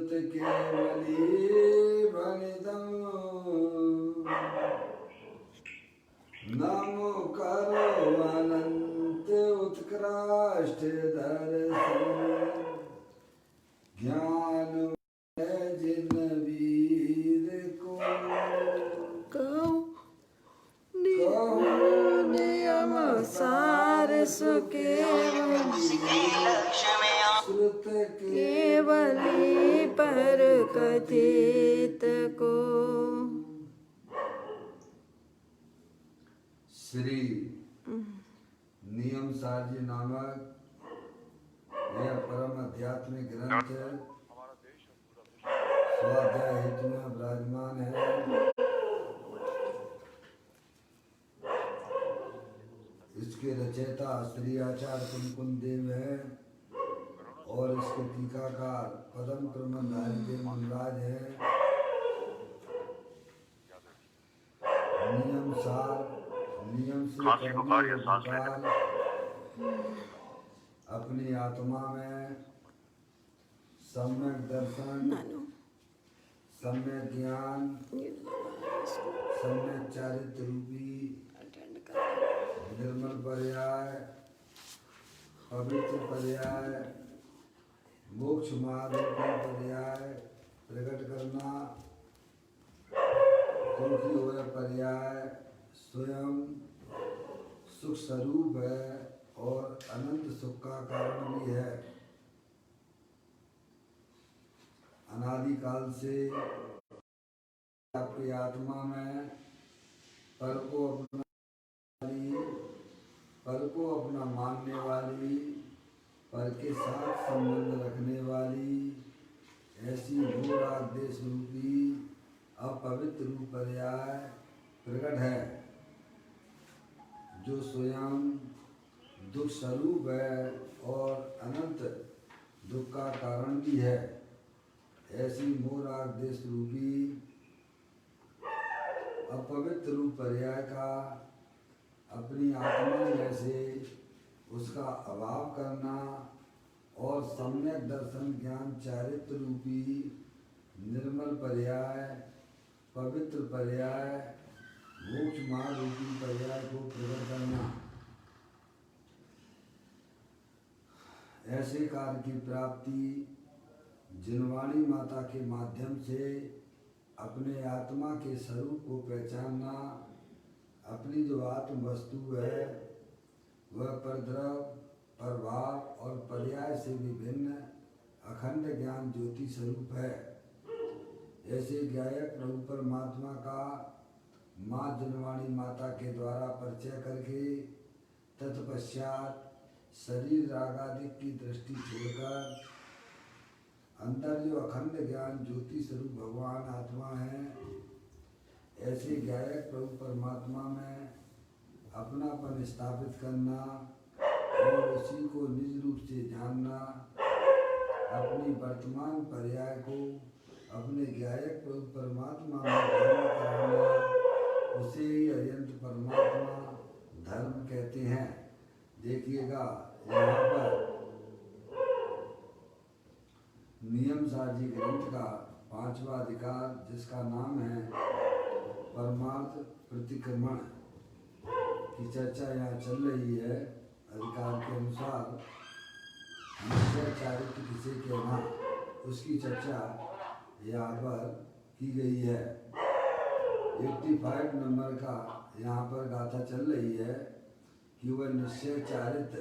श्रुत केवली भनिदम नमो करो अनंत उत्कृष्ट दर्शन ज्ञान है जिन वीर को नियम सार श्रुत केवली पर कथित को। श्री नियम सार जी नामक यह परम आध्यात्मिक ग्रंथ स्वाध्याय हेतु में विराजमान है। इसके रचयिता श्री आचार्य कुमकुंद देव है और इसके टीकाकार पदम क्रमधारी देव मनराज है। नियम सार नियम से कर्म अपनी आत्मा में सम्यक दर्शन सम्यक ज्ञान सम्यक चारित्र रूपी निर्मल पर्याय पवित्र पर्याय मोक्ष मार्ग का पर्याय प्रकट करना क्योंकि वह पर्याय स्वयं सुख स्वरूप है और अनंत सुख का कारण भी है। अनादिकाल से आपकी आत्मा में पर को अपना मानने वाली पर के साथ संबंध रखने वाली ऐसी भूरादेश रूपी अपवित्र रूप पर्याय प्रकट है जो स्वयं दुख स्वरूप है और अनंत दुख का कारण भी है। ऐसी मोरादेश रूपी अपवित्र रूप पर्याय का अपनी आत्मा में से उसका अभाव करना और सम्यक दर्शन ज्ञान चारित्र रूपी निर्मल पर्याय पवित्र पर्याय मोक्ष मार्ग रूपी पर्याय को प्रकट करना। ऐसे कार्य की प्राप्ति जिनवाणी माता के माध्यम से अपने आत्मा के स्वरूप को पहचानना, अपनी जो आत्म वस्तु है वह परद्रव प्रभाव और पर्याय से विभिन्न अखंड ज्ञान ज्योति स्वरूप है। ऐसे गायक प्रभु परमात्मा का माँ जनवाणी माता के द्वारा परिचय करके तत्पश्चात शरीर रागादि की दृष्टि छोड़कर अंदर जो अखंड ज्ञान ज्योति स्वरूप भगवान आत्मा है, ऐसे गायक प्रभु परमात्मा में अपनापन स्थापित करना और उसी को निज रूप से जानना, अपनी वर्तमान पर्याय को अपने गायक प्रभु परमात्मा में धर्म कराना, उसे ही अयंत परमात्मा धर्म कहते हैं। देखिएगा यहाँ पर नियम सार जी ग्रंथ का 5वां अधिकार जिसका नाम है परमार्थ प्रतिक्रमण की चर्चा यहाँ चल रही है। अधिकार के अनुसार निश्चय चारित्र किसे कहना उसकी चर्चा यहाँ पर की गई है। 85 नंबर का यहाँ पर गाथा चल रही है कि वह निश्चय चारित्र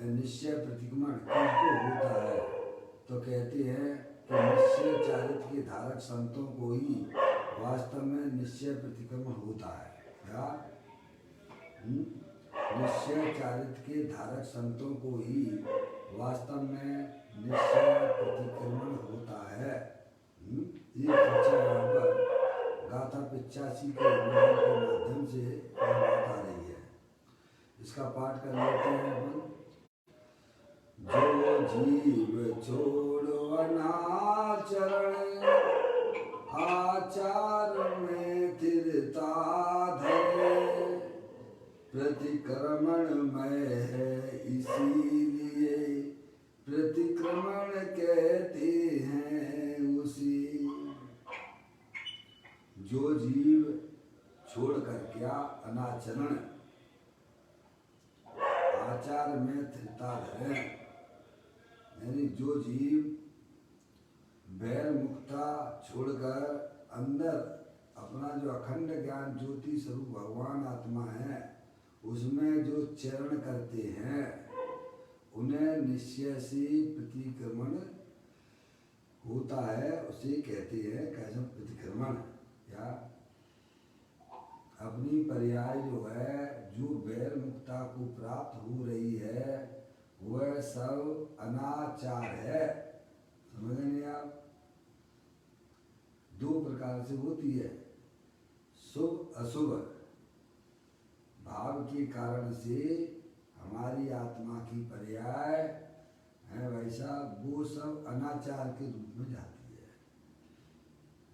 निश्चय प्रतिक्रमण किसको होता है, तो कहते हैं कि निश्चय चारित्र के धारक संतों को ही वास्तव में निश्चय प्रतिक्रमण होता है। क्या निश्चय चारित्र के धारक संतों को ही वास्तव में निश्चय प्रतिक्रमण होता है। ये चर्चा यहाँ पर गाथा 85 के माध्यम से बात आ रही है। इसका पाठ कर लेते हैं अपन। जो जीव छोड़ो अनाचरण आचार में स्थिरता धरे प्रतिक्रमण में है इसीलिए प्रतिक्रमण कहते हैं उसी जो जीव छोड़कर क्या अनाचरण आचार में स्थिरता है, यानी जो जीव बैर मुक्ता छोड़कर अंदर अपना जो अखंड ज्ञान ज्योति स्वरूप भगवान आत्मा है उसमें जो चरण करते हैं उन्हें निश्चय से प्रतिक्रमण होता है, उसे कहते हैं कैसे प्रतिक्रमण, या अपनी पर्याय जो है जो बैर मुक्ता को प्राप्त हो रही है वह सब अनाचार है। समझ नहीं आप? दो प्रकार से होती है, शुभ अशुभ भाव के कारण से हमारी आत्मा की पर्याय है, वैसा वो सब अनाचार के रूप में जाती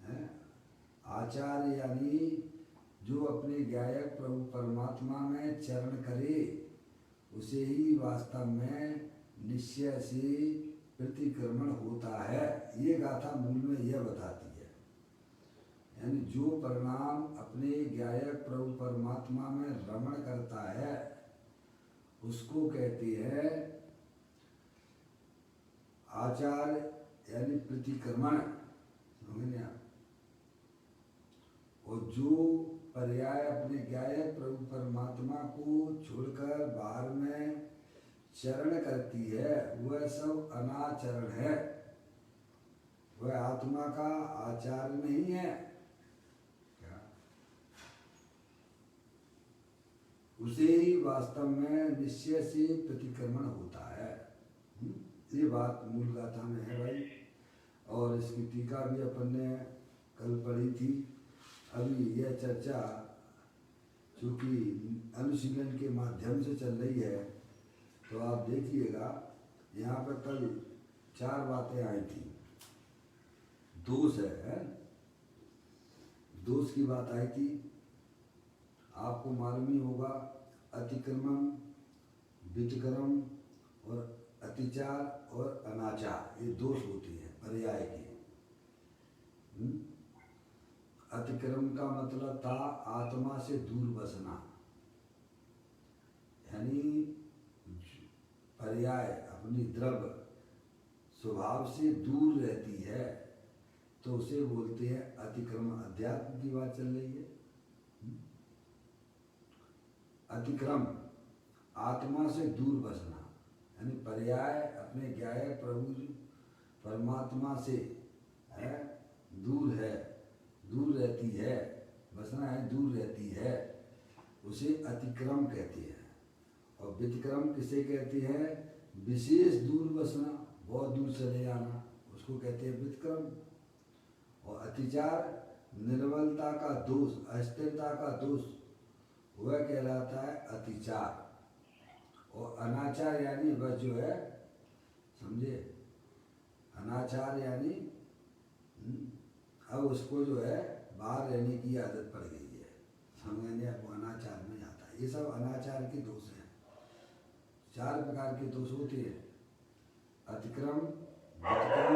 है? आचार यानी जो अपने गायक प्रभु परमात्मा में चरण करे उसे ही वास्तव में निश्चय से प्रतिक्रमण होता है। ये गाथा मूल में यह बताती है, यानी जो परिणाम अपने गायक प्रभु परमात्मा में रमण करता है उसको कहते हैं आचार यानी प्रतिक्रमण। समझे आप? और जो पर्याय अपने गायक प्रभु परमात्मा को छोड़कर बाहर में चरण करती है वह सब अनाचरण है, वह आत्मा का आचार नहीं है। क्या? उसे ही वास्तव में निश्चय से प्रतिक्रमण होता है। ये बात मूल गाथा में है भाई, और इसकी टीका भी अपन ने कल पढ़ी थी। अभी यह चर्चा चूँकि अनुशीलन के माध्यम से चल रही है तो आप देखिएगा यहाँ पर कल 4 बातें आई थी। दोष है, दोष की बात आई थी। आपको मालूम ही होगा अतिक्रमण, वितक्रम और अतिचार और अनाचार ये दोष होते हैं पर्याय के। अतिक्रम का मतलब था आत्मा से दूर बसना, यानी पर्याय अपनी द्रव्य स्वभाव से दूर रहती है तो उसे बोलते हैं अतिक्रम। अध्यात्म की बात चल रही है। अतिक्रम आत्मा से दूर बसना, यानी पर्याय अपने गायक प्रभु परमात्मा से है दूर है, दूर रहती है, बसना है दूर रहती है, उसे अतिक्रम कहते हैं। और व्यतिक्रम किसे कहते हैं? विशेष दूर बसना, बहुत दूर चले जाना, उसको कहते हैं व्यतिक्रम। और अतिचार निर्बलता का दोष, अस्थिरता का दोष, वह कहलाता है अतिचार। और अनाचार यानी वह जो है, समझे, अनाचार यानी अब उसको जो है बाहर रहने की आदत पड़ गई है, समझेंगे आपको, अनाचार में आता है। ये सब अनाचार के दोष हैं। 4 प्रकार के दोष होते हैं, अतिक्रम, व्यतिक्रम,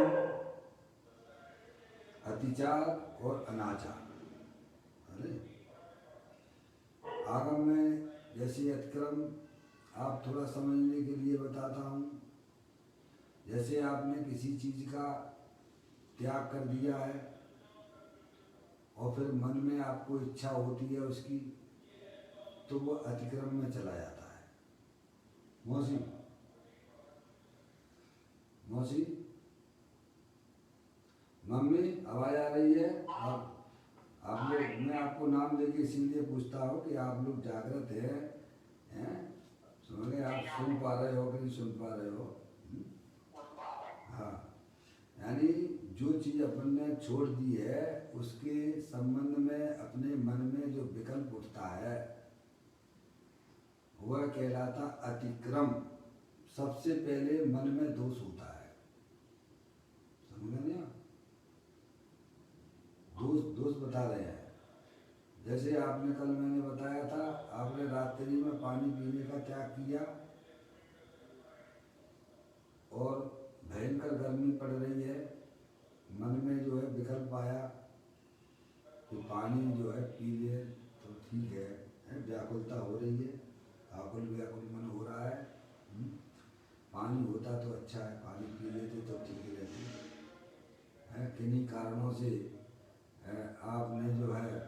अतिचार और अनाचार। अरे आगम में जैसे अतिक्रम आप थोड़ा समझने के लिए बताता हूँ। जैसे आपने किसी चीज़ का त्याग कर दिया है और फिर मन में आपको इच्छा होती है उसकी, तो वो अतिक्रम में चला जाता है। मौसी मौसी मम्मी आवाज़ आ रही है? आप लोग, मैं आपको नाम लेके इसीलिए पूछता हूँ कि आप लोग जागृत हैं? समझे? आप सुन पा रहे हो कि नहीं सुन पा रहे हो? हाँ, यानी जो चीज़ अपन ने छोड़ दी है उसके संबंध में अपने मन में जो विकल्प उठता है वह कहलाता अतिक्रम। सबसे पहले मन में दोष होता है, समझ नहीं? दोष बता रहे हैं। जैसे आपने कल मैंने बताया था, आपने रात्रि में पानी पीने का त्याग किया, और भयंकर गर्मी पड़ रही है, मन में जो है विकल्प आया कि पानी जो है पी ले तो ठीक है, व्याकुलता हो रही है, आकुल व्याकुल मन हो रहा है। पानी होता तो अच्छा है, पानी पी लेते तो ठीक रहती है। किन्हीं कारणों से आपने जो है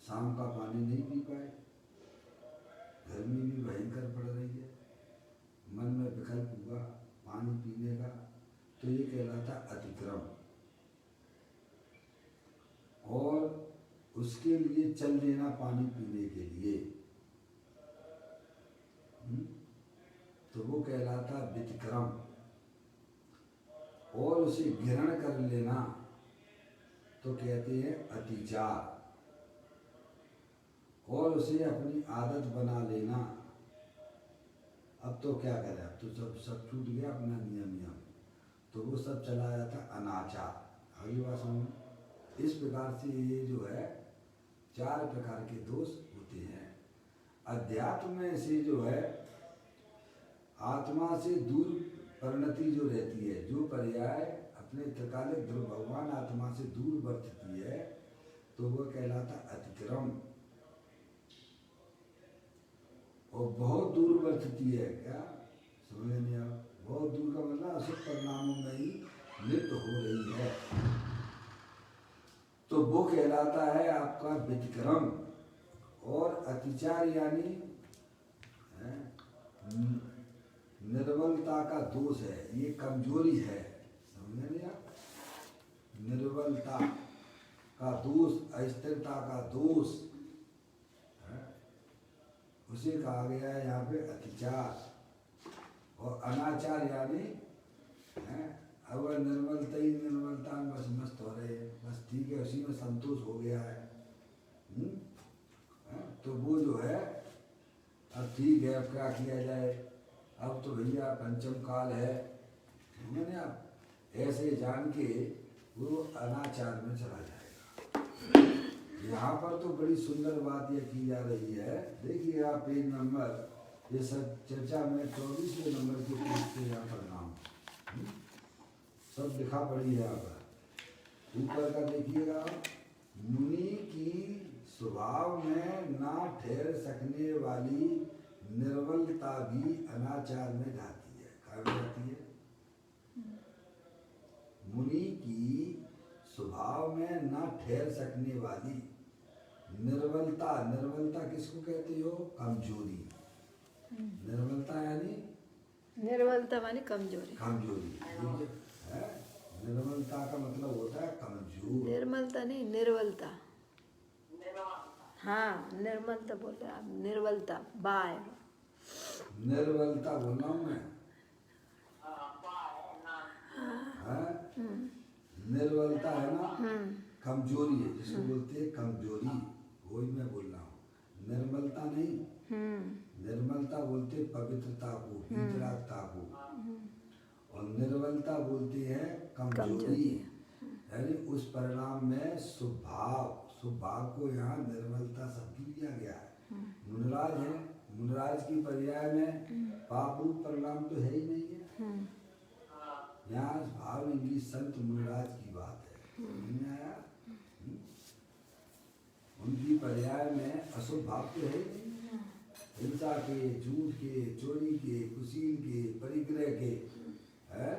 शाम का पानी नहीं पी पाए, गर्मी भी भयंकर पड़ रही है, मन में विकल्प हुआ पानी पीने का, तो ये कहलाता अतिक्रम। और उसके लिए चल देना पानी पीने के लिए, तो वो कहलाता व्यतिक्रम। और उसे ग्रहण कर लेना तो कहते हैं अतिचार। और उसे अपनी आदत बना लेना, अब तो क्या करें, अब तो सब छूट गया अपना नियम, तो वो सब चला जाता अनाचार। आगे बात समझ। इस प्रकार से ये जो है 4 प्रकार के दोष होते हैं। अध्यात्म में से जो है आत्मा से दूर परिणति जो रहती है, जो पर्याय अपने त्रिकालिक ध्रुव भगवान आत्मा से दूर बरतती है, तो वो कहलाता अतिक्रम। और बहुत दूर बरतती है, क्या समझ नहीं आ? बहुत दूर का मतलब अशुभ परिणामों में ही लिप्त हो रही है, तो वो कहलाता है आपका व्यतिक्रम। और अतिचार यानी निर्बलता का दोष है, ये कमजोरी है, समझे नहीं आप? निर्बलता का दोष, अस्थिरता का दोष, उसे कहा गया है यहाँ पे अतिचार। और अनाचार यानी अब निर्मलता ही निर्मलता में बस मस्त हो रहे हैं, बस ठीक है, उसी में संतोष हो गया है। तो वो जो है अब ठीक है, अब क्या किया जाए, अब तो भैया पंचम काल है, मैंने आप ऐसे जान के वो अनाचार में चला जाएगा। यहाँ पर तो बड़ी सुंदर बात यह की जा रही है, देखिए आप पेज नंबर, ये सब चर्चा में 24वें नंबर के पेज पे यहाँ पर नाम सब लिखा पड़ी है। यहाँ पर ऊपर का देखिएगा, मुनि की स्वभाव में ना ठहर सकने वाली निर्बलता भी अनाचार में जाती है। क्या जाती है? मुनि की स्वभाव में ना ठहर सकने वाली निर्बलता, निर्बलता किसको कहते हो? कमजोरी। निर्बलता यानी निर्बलता मानी कमजोरी। कमजोरी है। निर्बलता का मतलब होता है कमजोर। निर्मलता नहीं, निर्बलता। हाँ, निर्मलता बोल रहे आप, निर्बलता बाय। निर्बलता बोल रहा हूँ मैं, निर्बलता है ना, कमजोरी है, जिसको बोलते हैं कमजोरी, वही मैं बोल रहा हूँ। निर्मलता नहीं, निर्मलता बोलते पवित्रता को, वितरागता को, और निर्बलता बोलते हैं कमजोरी। यानी उस परिणाम में स्वभाव, स्वभाव को यहाँ निर्मलता शब्द लिया गया है। मुनराज है, मुनराज की पर्याय में पाप रूप परिणाम तो है ही नहीं है। यहाँ भाव इंग्लिश संत मुनराज की बात है, नहीं आया? उनकी पर्याय में अशुभ भाव तो है ही नहीं, हिंसा के, झूठ के, चोरी के, कुशील के, परिग्रह के, है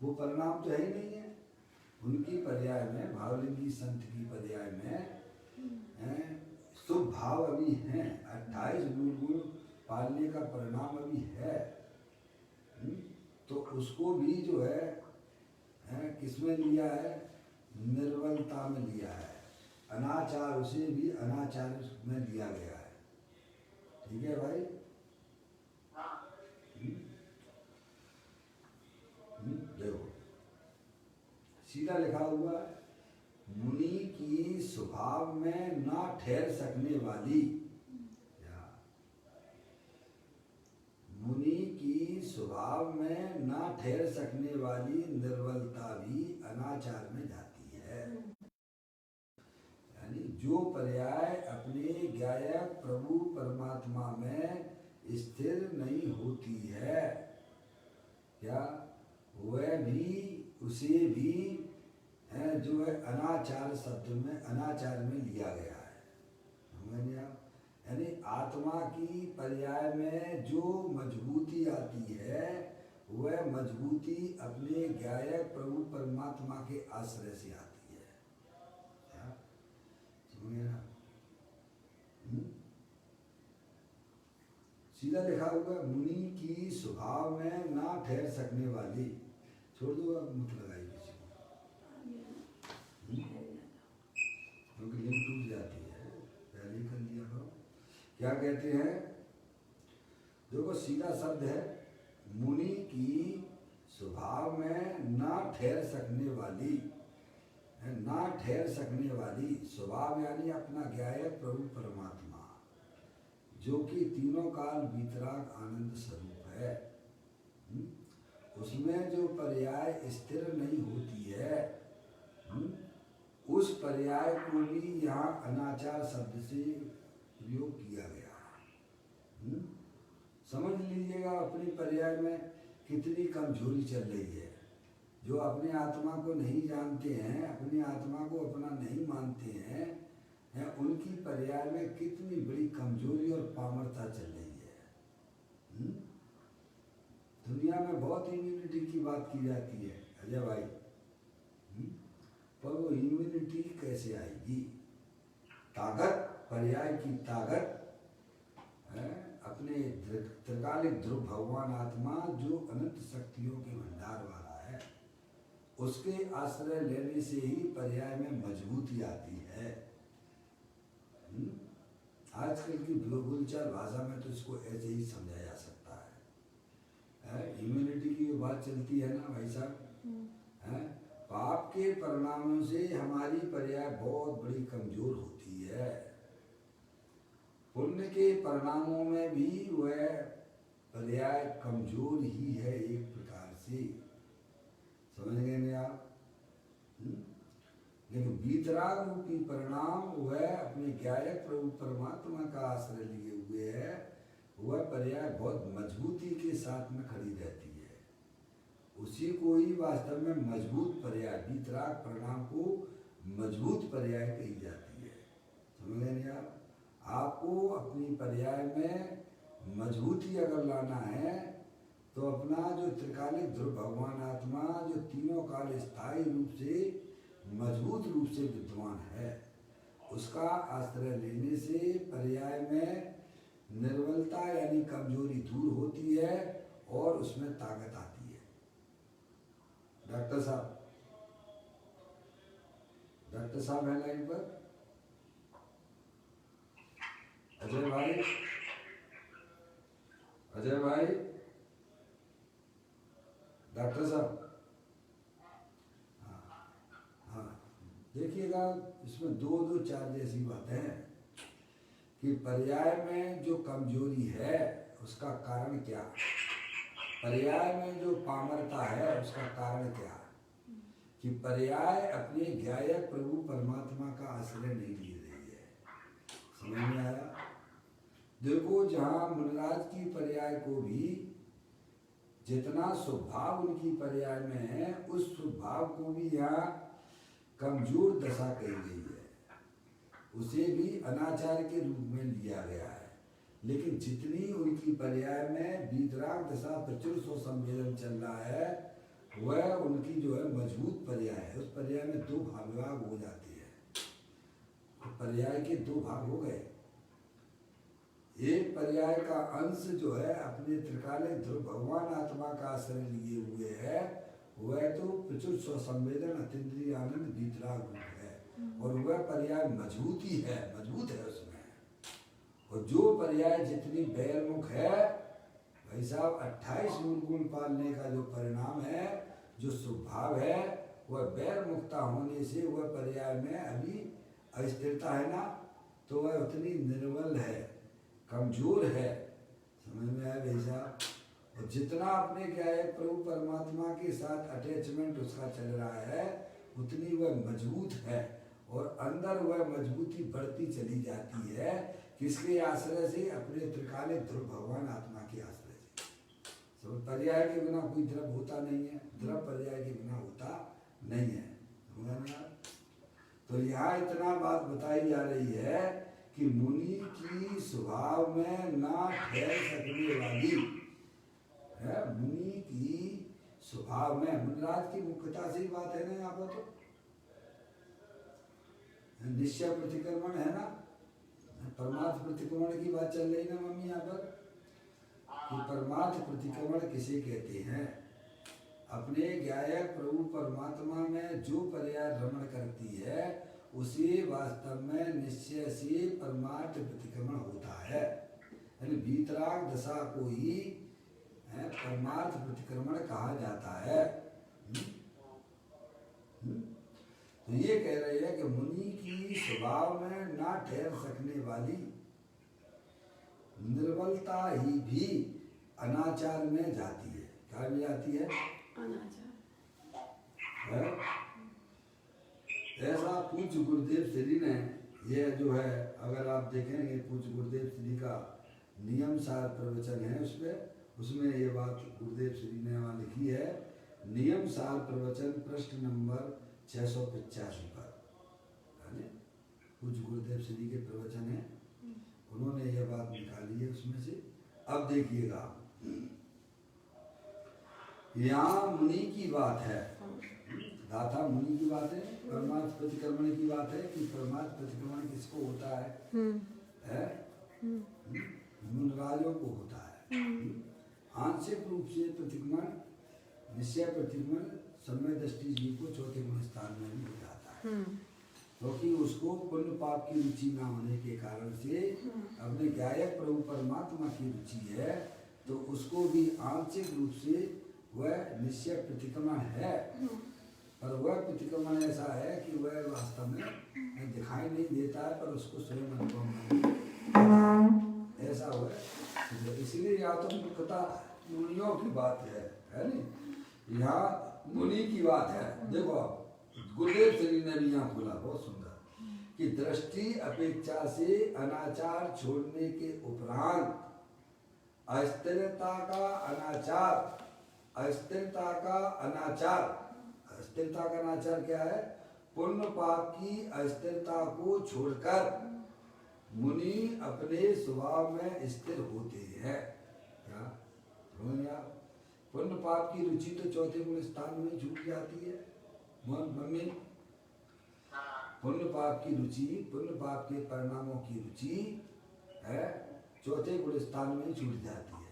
वो परिणाम तो है ही नहीं है। उनकी पर्याय में, भावलिंगी संत की पर्याय में शुभ भाव अभी हैं, 28 गुण पालने का परिणाम अभी है। तो उसको भी जो है किसमें लिया है? निर्बलता में लिया है। अनाचार उसे भी अनाचार में लिया गया है। ठीक है भाई? देखो सीधा लिखा हुआ है, मुनि की स्वभाव में ना ठहर सकने वाली, मुनि की स्वभाव में ना ठहर सकने वाली निर्बलता भी अनाचार में जाती है। यानी जो पर्याय अपने गायक प्रभु परमात्मा में स्थिर नहीं होती है, क्या वह भी उसे भी जो है अनाचार शब्द में अनाचार में लिया गया है। समझ आप? यानी आत्मा की पर्याय में जो मजबूती आती है वह मजबूती अपने गायक प्रभु परमात्मा के आश्रय से आती है। क्या समझे ना? सीधा लिखा हुआ मुनि की स्वभाव में ना ठहर सकने वाली, छोड़ दो अब मत लगाइए किसी को, क्योंकि लिंक टूट जाती है, पहले ही कर लिया करो। क्या कहते हैं? देखो सीधा शब्द है, मुनि की स्वभाव में ना ठहर सकने वाली, ना ठहर सकने वाली स्वभाव यानी अपना गायक प्रभु परमात्मा जो कि तीनों काल वीतराग आनंद स्वरूप है। उसमें जो पर्याय स्थिर नहीं होती है, उस पर्याय को भी यहाँ अनाचार शब्द से प्रयोग किया गया है। समझ लीजिएगा अपनी पर्याय में कितनी कमजोरी चल रही है। जो अपने आत्मा को नहीं जानते हैं, अपनी आत्मा को अपना नहीं मानते हैं, उनकी पर्याय में कितनी बड़ी कमजोरी और पामरता चल रही है। दुनिया में बहुत इम्यूनिटी की बात की जाती है अजय भाई, पर वो इम्यूनिटी कैसे आएगी? ताकत, पर्याय की ताकत अपने त्रिकालिक ध्रुव भगवान आत्मा जो अनंत शक्तियों के भंडार वाला है, उसके आश्रय लेने से ही पर्याय में मजबूती आती है। आजकल की बोलचाल भाषा में तो इसको ऐसे ही समझा जा सकता है। इम्यूनिटी की जो बात चलती है ना भाई साहब, पाप के परिणामों से हमारी पर्याय बहुत बड़ी कमजोर होती है। पुण्य के परिणामों में भी वह पर्याय कमजोर ही है एक प्रकार से। समझ गए ना आप? लेकिन वीतराग रूपी परिणाम वह अपने गायक प्रभु परमात्मा का आश्रय लिए हुए है, वह पर्याय बहुत मजबूती के साथ में खड़ी रहती है। उसी को ही वास्तव में मजबूत पर्याय, वीतराग परिणाम को मजबूत पर्याय कही जाती है। समझ गए आप? आपको अपनी पर्याय में मजबूती अगर लाना है तो अपना जो त्रिकालिक ध्रुव भगवान आत्मा जो तीनों काल स्थायी रूप से मजबूत रूप से विद्यमान है, उसका आश्रय लेने से पर्याय में निर्बलता यानी कमजोरी दूर होती है और उसमें ताकत आती है। डॉक्टर साहब है लाइन पर? अजय भाई, डॉक्टर साहब, देखिएगा इसमें दो चार जैसी बातें हैं कि पर्याय में जो कमजोरी है उसका कारण क्या, पर्याय में जो पामरता है उसका कारण क्या, कि पर्याय अपने गायक प्रभु परमात्मा का आश्रय नहीं ले रही है। समझ में आया? देखो जहाँ मुनराज की पर्याय को भी जितना स्वभाव उनकी पर्याय में है, उस स्वभाव को भी यहाँ कमजोर दशा कही गई है, उसे भी अनाचार के रूप में लिया गया है। लेकिन जितनी उनकी पर्याय में वीतराग दशा प्रचुर स्वसंवेदन चल रहा है, वह उनकी जो है मजबूत पर्याय है। उस पर्याय में दो भाग हो जाते हैं, पर्याय के दो भाग हो गए। एक पर्याय का अंश जो है अपने त्रिकालिक ध्रुव भगवान आत्मा का आश्रय लिए हुए है, वह तो प्रचुर स्वसंवेदन अतीन्द्रिय आनंद वीतराग रूप है, और वह पर्याय मजबूत है उसमें। और जो पर्याय जितनी बैरमुख है भाई साहब, 28 मूल पालने का जो परिणाम है, जो स्वभाव है, वह बैरमुक्ता होने से वह पर्याय में अभी अस्थिरता है ना, तो वह उतनी निर्बल है, कमजोर है। समझ में आया भाई साहब? और जितना अपने क्या है प्रभु परमात्मा के साथ अटैचमेंट उसका चल रहा है, उतनी वह मजबूत है, और अंदर वह मजबूती बढ़ती चली जाती है। किसके आश्रय से? अपने त्रिकालिक ध्रुव भगवान आत्मा के आश्रय से। तो पर्याय के बिना कोई द्रव्य होता नहीं है, द्रव्य पर्याय के बिना होता नहीं है। समझा ना? तो यहाँ इतना बात बताई जा रही है कि मुनि की स्वभाव में ना ठहर सकने वाली है, मुनि की स्वभाव में, मुनिराज की मुख्यता से ही बात है ना यहाँ पर। तो निश्चय प्रतिक्रमण है ना, परमार्थ प्रतिक्रमण की बात चल रही ना मम्मी यहाँ पर, कि परमार्थ प्रतिक्रमण किसे कहते हैं? अपने ज्ञायक प्रभु परमात्मा में जो पर्याय भ्रमण करती है उसे वास्तव में निश्चय से परमार्थ प्रतिक्रमण होता है। यानी वीतराग दशा को ही परमार्थ प्रतिक्रमण कहा जाता है। तो ये कह रहे हैं कि मुनि की स्वभाव में ना ठहर सकने वाली निर्बलता ही भी अनाचार में जाती है। क्या में जाती है? अनाचार। ऐसा पूज्य गुरुदेव श्री ने, ये जो है अगर आप देखेंगे पूज्य गुरुदेव श्री का नियम सार प्रवचन है उसमें ये बात गुरुदेव श्री ने वहाँ लिखी है। नियम सार प्रवचन पृष्ठ नंबर 685 पर पूज्य गुरुदेव श्री के प्रवचन है, उन्होंने ये बात निकाली है उसमें से। अब देखिएगा, यहाँ मुनि की बात है, दाता मुनि की बात है, परमार्थ प्रतिक्रमण की बात है कि परमार्थ प्रतिक्रमण किसको होता है? मुनिराजों को होता है। आंशिक रूप से प्रतिक्रमण, निश्चय प्रतिक्रमण समय दृष्टि जी को चौथे गुण स्थान में भी हो जाता है, क्योंकि उसको पुण्य पाप की रुचि ना होने के कारण से अपने ज्ञायक प्रभु परमात्मा की रुचि है, तो उसको भी आंशिक रूप से वह निश्चय प्रतिक्रमण है। पर वह प्रतिक्रमण ऐसा है कि वह वास्तव में दिखाई नहीं देता है, पर उसको स्वयं अनुभव में ऐसा हुआ। इसलिए या तो मुख्यता मुनियों की बात है नहीं, यहाँ मुनि की बात है। देखो आप गुरुदेव श्री ने भी यहाँ खोला बहुत सुंदर कि दृष्टि अपेक्षा से अनाचार छोड़ने के उपरांत अस्थिरता का अनाचार, अस्थिरता का अनाचार, अस्थिरता का अनाचार क्या है? पुण्य पाप की अस्थिरता को छोड़कर मुनि अपने स्वभाव में स्थिर होते हैं। क्या पुण्य पाप की रुचि तो चौथे गुण स्थान में छूट जाती है मम्मी। पुण्य पाप की रुचि, पुण्य पाप के परिणामों की रुचि है चौथे गुण स्थान में छूट जाती है।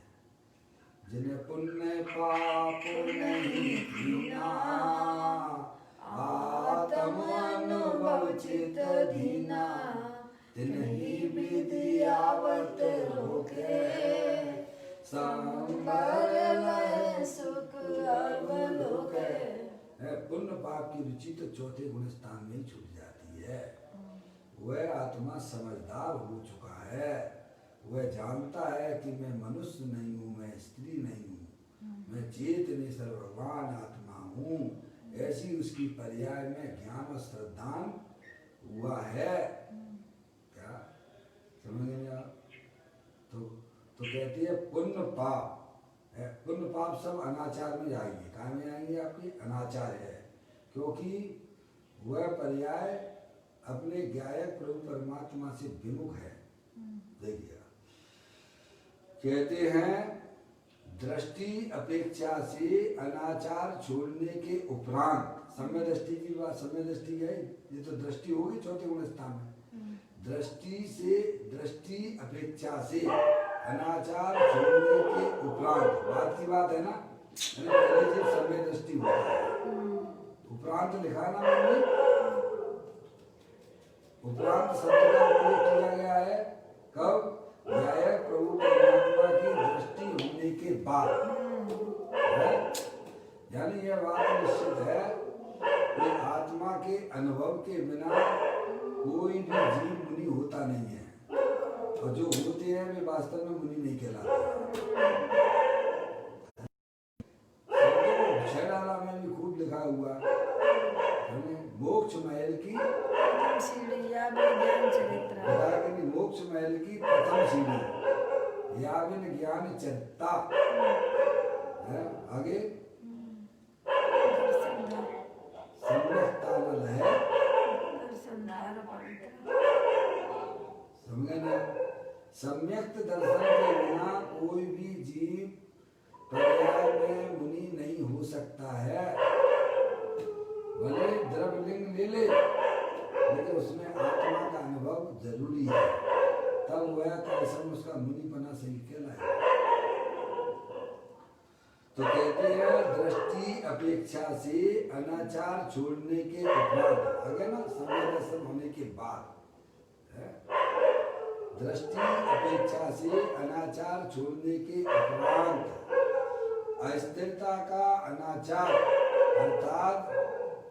जिन्हें पुण्य पाप नहीं कीना, आत्मानुभव चित दीना, तिन्ही विधि आवत रोके, संबर लय सुख अवलोके। पुण्य पाप की रुचि तो चौथे गुण स्थान में छूट जाती है। वह आत्मा समझदार हो चुका है, वह जानता है कि मैं मनुष्य नहीं हूँ, मैं स्त्री नहीं हूँ, मैं चेतन सर्ववान आत्मा हूँ। ऐसी उसकी पर्याय में ज्ञान और श्रद्धान हुआ है। क्या समझ गए आप? तो कहती है पुण्य पाप है, पुण्य पाप सब अनाचार में जाएंगे। कहाँ में आएंगे? आपकी अनाचार है, क्योंकि वह पर्याय अपने ज्ञायक प्रभु परमात्मा से विमुख है। देखिए कहते हैं दृष्टि अपेक्षा से अनाचार छोड़ने के उपरांत, समय दृष्टि की बात, समय दृष्टि है ये तो दृष्टि होगी चौथे गुण स्थान में। दृष्टि से, दृष्टि अपेक्षा से अनाचार छोड़ने के उपरांत, बात की बात है ना, पहले से समय दृष्टि होता है, उपरांत लिखा ना मैंने, उपरांत शब्द का उपयोग किया गया है कब? ज्ञायक प्रभु परमात्मा की दृष्टि होने के बाद है। यानी यह बात निश्चित है कि आत्मा के अनुभव के बिना कोई भी जीव मुनि होता नहीं है, और जो होते हैं वे वास्तव में मुनि नहीं कहलाते। छेड़ाला में भी खूब लिखा हुआ मोक्ष महल की सीढ़ी या ज्ञान चरित्र, मोक्ष महल की प्रथम सीढ़ी या ज्ञान चरिता है। आगे दर्शनधार सम्यक्तानल है, दर्शनधार पवित्र समझे ना। सम्यक्त दर्शन के बिना कोई भी जीव पर्याय में मुनि नहीं हो सकता है। भले द्रव्यलिंग ले ले, लेकिन उसमें आत्मा का अनुभव जरूरी है, तब वह कैसा उसका मुनिपना सही कहलाए। तो कहते हैं दृष्टि अपेक्षा से अनाचार छोड़ने के उपरांत, आगे ना समय दर्शन होने के बाद है? दृष्टि अपेक्षा से अनाचार छोड़ने के उपरांत अस्थिरता का अनाचार अर्थात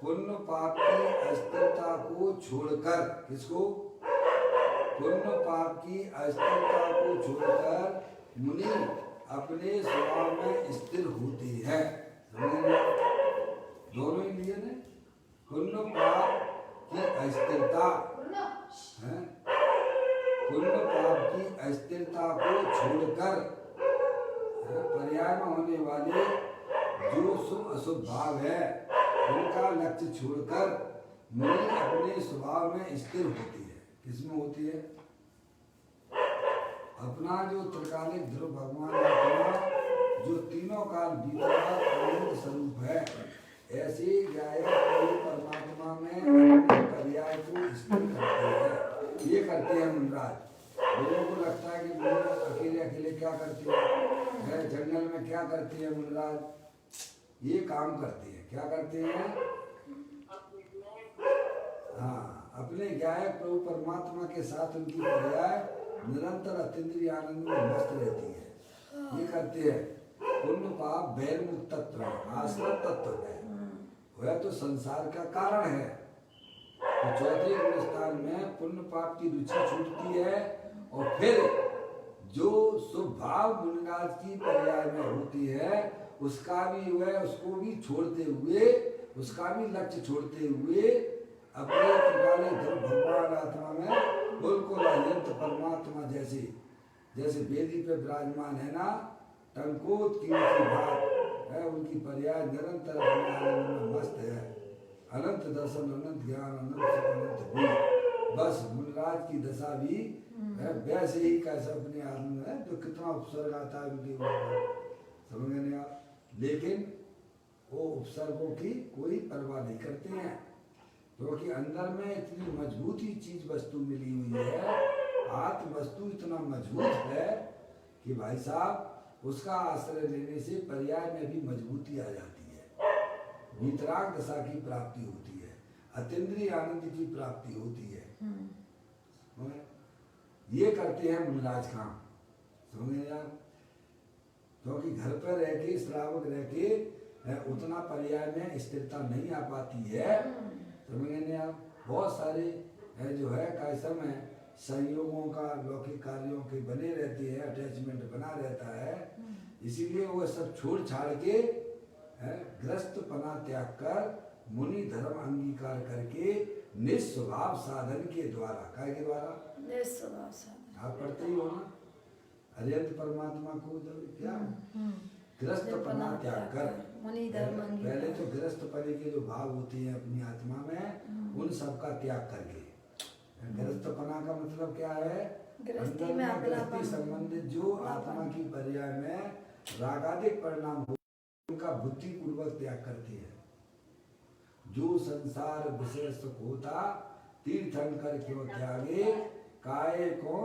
पुण्य पाप की अस्थिरता को छोड़कर, किसको? पुण्य पाप की अस्थिरता को छोड़कर मुनि अपने स्वभाव में स्थिर होते हैं। दोनों ही लिए ने, पुण्य पाप की अस्थिरता है, पुण्य पाप की अस्थिरता को छोड़कर पर्याय में होने वाले जो शुभ अशुभ भाव है उनका लक्ष्य छोड़कर मुनि अपने स्वभाव में स्थिर होती है। किसमें होती है? अपना जो त्रिकालिक ध्रुव भगवान आत्मा जो तीनों काल बीतकर आनंद स्वरूप है, ऐसे गायक परमात्मा में अपने पर्याय को स्थिर करते हैं। ये करते हैं मुनिराज। लोगों को लगता है कि मुनि अकेले अकेले क्या करते हैं, जंगल में क्या करते हैं मुनिराज? ये काम करते हैं। क्या करते हैं? हाँ, अपने गायक प्रभु परमात्मा के साथ उनकी पर्याय निरंतर अतीन्द्रिय आनंद में मस्त रहती है। ये करते हैं। पुण्य पाप बहिर्मुख तत्व है, आश्रत तत्व है, वह तो संसार का कारण है। तो चौथे गुणस्थान में पुण्य पाप की रुचि छूटती है और फिर जो शुभ भाव मुनिराज की पर्याय में होती है उसका भी वह उसको भी छोड़ते हुए, उसका भी लक्ष्य छोड़ते हुए अपने त्रिकालिक ध्रुव भगवान आत्मा में बिल्कुल अनंत परमात्मा जैसे, जैसे वेदी पे विराजमान है ना, टंकोत की उनकी बात है, उनकी पर्याय निरंतर अपने आनंद में मस्त है। अनंत दर्शन, अनंत ज्ञान, अनंत सुख, अनंत भी। बस मुनिराज की दशा भी है वैसे ही कैसे अपने आनंद है, तो कितना उपसर्ग आता है उनकी समझ नहीं आप। लेकिन वो उपसर्गों की कोई परवाह नहीं करते हैं, क्योंकि तो अंदर में इतनी मजबूत ही चीज वस्तु मिली हुई है, आत्म वस्तु इतना मजबूत है कि भाई साहब उसका आश्रय लेने से पर्याय में भी मजबूती आ जाती है, वितराग दशा की प्राप्ति होती है, अतीन्द्रिय आनंद की प्राप्ति होती है। ये करते हैं मुनिराज काम, समझे यार। क्योंकि घर पर रह के श्रावक रह के उतना पर्याय में स्थिरता नहीं आ पाती है, समझे आप। बहुत सारे जो है कैसम है संयोगों का लौकिक कार्यों के बने रहते हैं, अटैचमेंट बना रहता है, इसीलिए वो सब छोड़ छाड़ के ग्रस्तपना त्याग कर मुनि धर्म अंगीकार करके निस्वभाव साधन के द्वारा, काय के द्वारा? निस्वभाव साधन। आप पढ़ते ही हो ना, अरिहंत परमात्मा को जब क्या ग्रस्तपना त्याग कर, पहले तो ग्रस्तपने के जो भाव होते हैं अपनी आत्मा में उन सब का त्याग करके, ग्रस्तपना का मतलब क्या है? गृहस्थी में गृहस्थी संबंधित जो आत्मा की पर्याय में रागादिक परिणाम हो उनका बुद्धि पूर्वक त्याग करती है। जो संसार विषय सुख होता तीर्थंकर क्यों त्यागे, काय को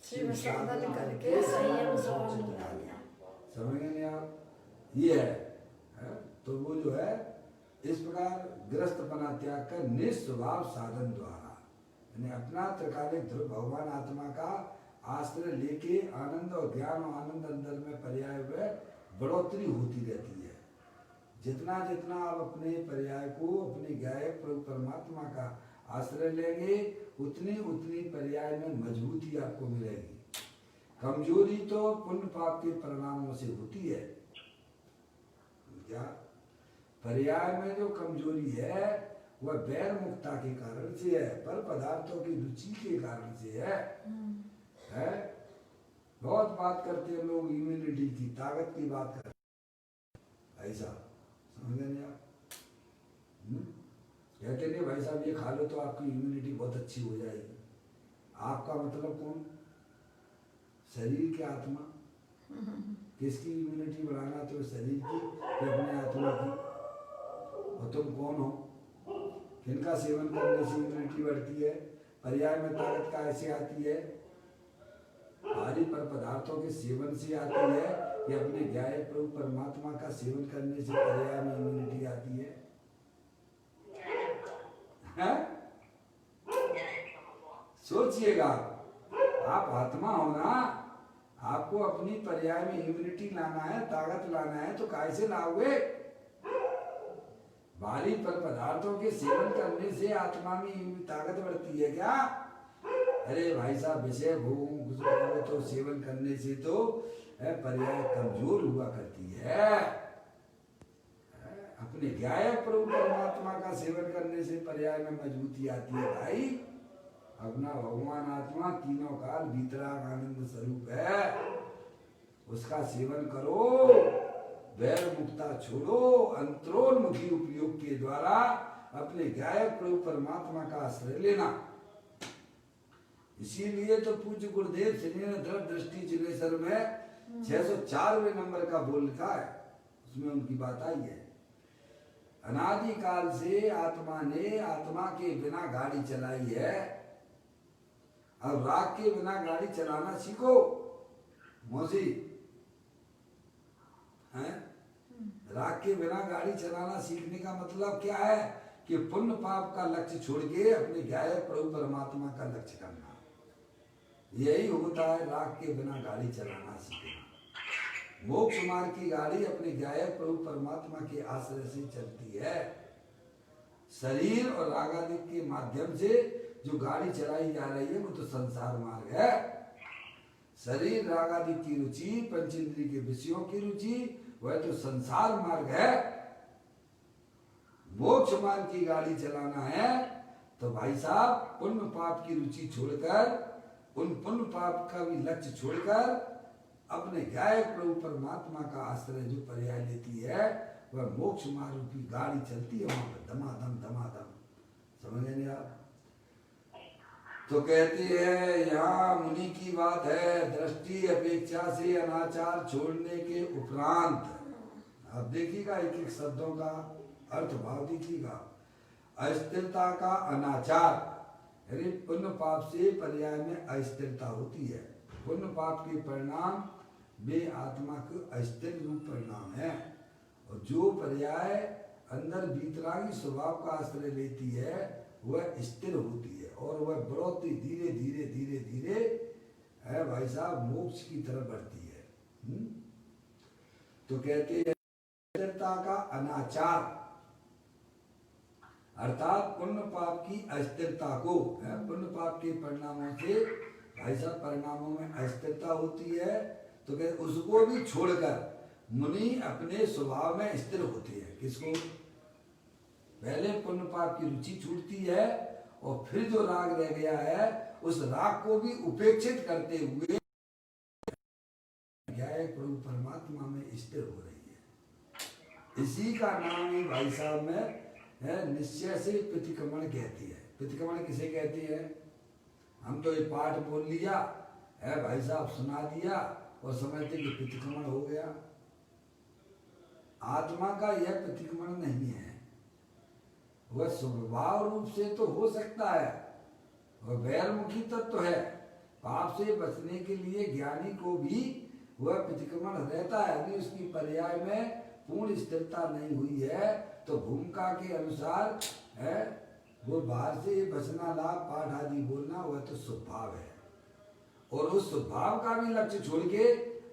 शिव साधन करके संयम समझ नहीं आप। ये है तो वो जो है इस प्रकार ग्रस्तपना त्याग कर निस्वभाव साधन द्वारा, यानी अपना त्रिकालिक ध्रुव भगवान आत्मा का आश्रय लेके आनंद और ज्ञान और आनंद अंदर में पर्याय में बढ़ोतरी होती रहती है। जितना जितना आप अपने पर्याय को अपने गायक प्रभु परमात्मा का आश्रय लेंगे उतनी उतनी पर्याय में मजबूती आपको मिलेगी। कमजोरी तो पुण्य पाप के परिणामों से होती है। क्या पर्याय में जो कमजोरी है वह वैर मुक्ता के कारण से है, पर पदार्थों की रुचि के कारण से है। बहुत बात करते हैं लोग इम्यूनिटी की, ताकत की बात करते हैं। ऐसा समझ गए नहीं आप? कहते नहीं भाई साहब ये खा लो तो आपकी इम्यूनिटी बहुत अच्छी हो जाएगी। आपका मतलब कौन? शरीर की आत्मा। किसकी इम्यूनिटी बढ़ाना? तो शरीर की कि अपने आत्मा की? और तुम कौन हो? किनका सेवन करने से इम्यूनिटी बढ़ती है? पर्याय में ताकत का ऐसे आती है? भारी पर पदार्थों के सेवन से आती है कि अपने ज्ञाय प्रभु परमात्मा का सेवन करने से पर्याय में इम्यूनिटी आती है? सोचिएगा, आप आत्मा हो ना, आपको अपनी पर्याय में इम्यूनिटी लाना है, ताकत लाना है, तो कैसे लाओगे? भारी पर पदार्थों के सेवन करने से आत्मा में ताकत बढ़ती है क्या? अरे भाई साहब, विषय भोगों को तो सेवन करने से तो पर्याय कमजोर हुआ करती है। अपने ज्ञाय प्रभु परमात्मा का सेवन करने से पर्याय में मजबूती आती है भाई। अपना भगवान आत्मा तीनों काल भीतराग आनंद स्वरूप है, उसका सेवन करो, वैर मुक्ता छोड़ो, अंतरोन्मुखी उपयोग के द्वारा अपने ज्ञाय प्रभु परमात्मा का आश्रय लेना। इसीलिए तो पूज्य गुरुदेव श्री ने दृढ़ दृष्टि जिनेश्वर में 604वें नंबर का बोल लिखा है, उसमें उनकी बात आई है। अनादि काल से आत्मा ने आत्मा के बिना गाड़ी चलाई है, अब राग के बिना गाड़ी चलाना सीखो। मौसी है, राग के बिना गाड़ी चलाना सीखने का मतलब क्या है? कि पुण्य पाप का लक्ष्य छोड़ के अपने ज्ञाय प्रभु परमात्मा का लक्ष्य करना, यही होता है राग के बिना गाड़ी चलाना सीखना। मोक्ष मार्ग की गाड़ी अपने ज्ञाय प्रभु परमात्मा के आश्रय से चलती है। शरीर और रागादि के माध्यम से जो गाड़ी चलाई जा रही है वो तो संसार मार्ग है। शरीर रागादि की रुचि, पंचेंद्रिय के विषयों की रुचि, वह तो संसार मार्ग है। मोक्ष मार्ग की गाड़ी चलाना है तो भाई साहब पुण्य पाप की रुचि छोड़कर, उन पुण्य पाप का भी लक्ष्य छोड़कर अपने ज्ञाय प्रभु परमात्मा का आश्रय जो पर्याय लेती है, वह मोक्ष मार्ग की गाड़ी चलती है वहां पर धमाधम धमाधम। समझ नहीं आप? तो कहती है यहाँ मुनि की बात है, दृष्टि अपेक्षा से अनाचार छोड़ने के उपरांत। अब देखिएगा एक एक शब्दों का अर्थ भाव देखिएगा। अस्थिरता का अनाचार, यानी पुण्य पाप से पर्याय में अस्थिरता होती है। पुण्य पाप के परिणाम वे आत्मा के अस्थिर रूप परिणाम है, और जो पर्याय अंदर भीतरागी स्वभाव का आश्रय लेती है वह स्थिर होती है, और वह बढ़ोतरी धीरे धीरे धीरे धीरे है भाई साहब मोक्ष की तरफ बढ़ती है। तो कहते हैं अस्थिरता का अनाचार, अर्थात पुण्य पाप की अस्थिरता को, पुण्य पाप के परिणामों से भाई साहब परिणामों में अस्थिरता होती है, तो कहते उसको भी छोड़कर मुनि अपने स्वभाव में स्थिर होते हैं। किसको? पहले पुण्य पाप की रुचि छूटती है, और फिर जो राग रह गया है उस राग को भी उपेक्षित करते हुए ज्ञाय प्रभु परमात्मा में स्थिर हो रही है। इसी का नाम ही भाई साहब में है निश्चय से प्रतिक्रमण कहती है। प्रतिक्रमण किसे कहती है? हम तो ये पाठ बोल लिया है भाई साहब, सुना दिया और समझते कि प्रतिक्रमण हो गया। आत्मा का यह प्रतिक्रमण नहीं है, वह स्वभाव रूप से तो हो सकता है, वह वैरमुखी तत्व है। पाप से बचने के लिए ज्ञानी को भी वह प्रतिक्रमण रहता है। अभी उसकी पर्याय में पूर्ण स्थिरता नहीं हुई है तो भूमिका के अनुसार है वो बाहर से बचना, लाभ पाठ आदि बोलना, वह तो स्वभाव है। और उस स्वभाव का भी लक्ष्य छोड़ के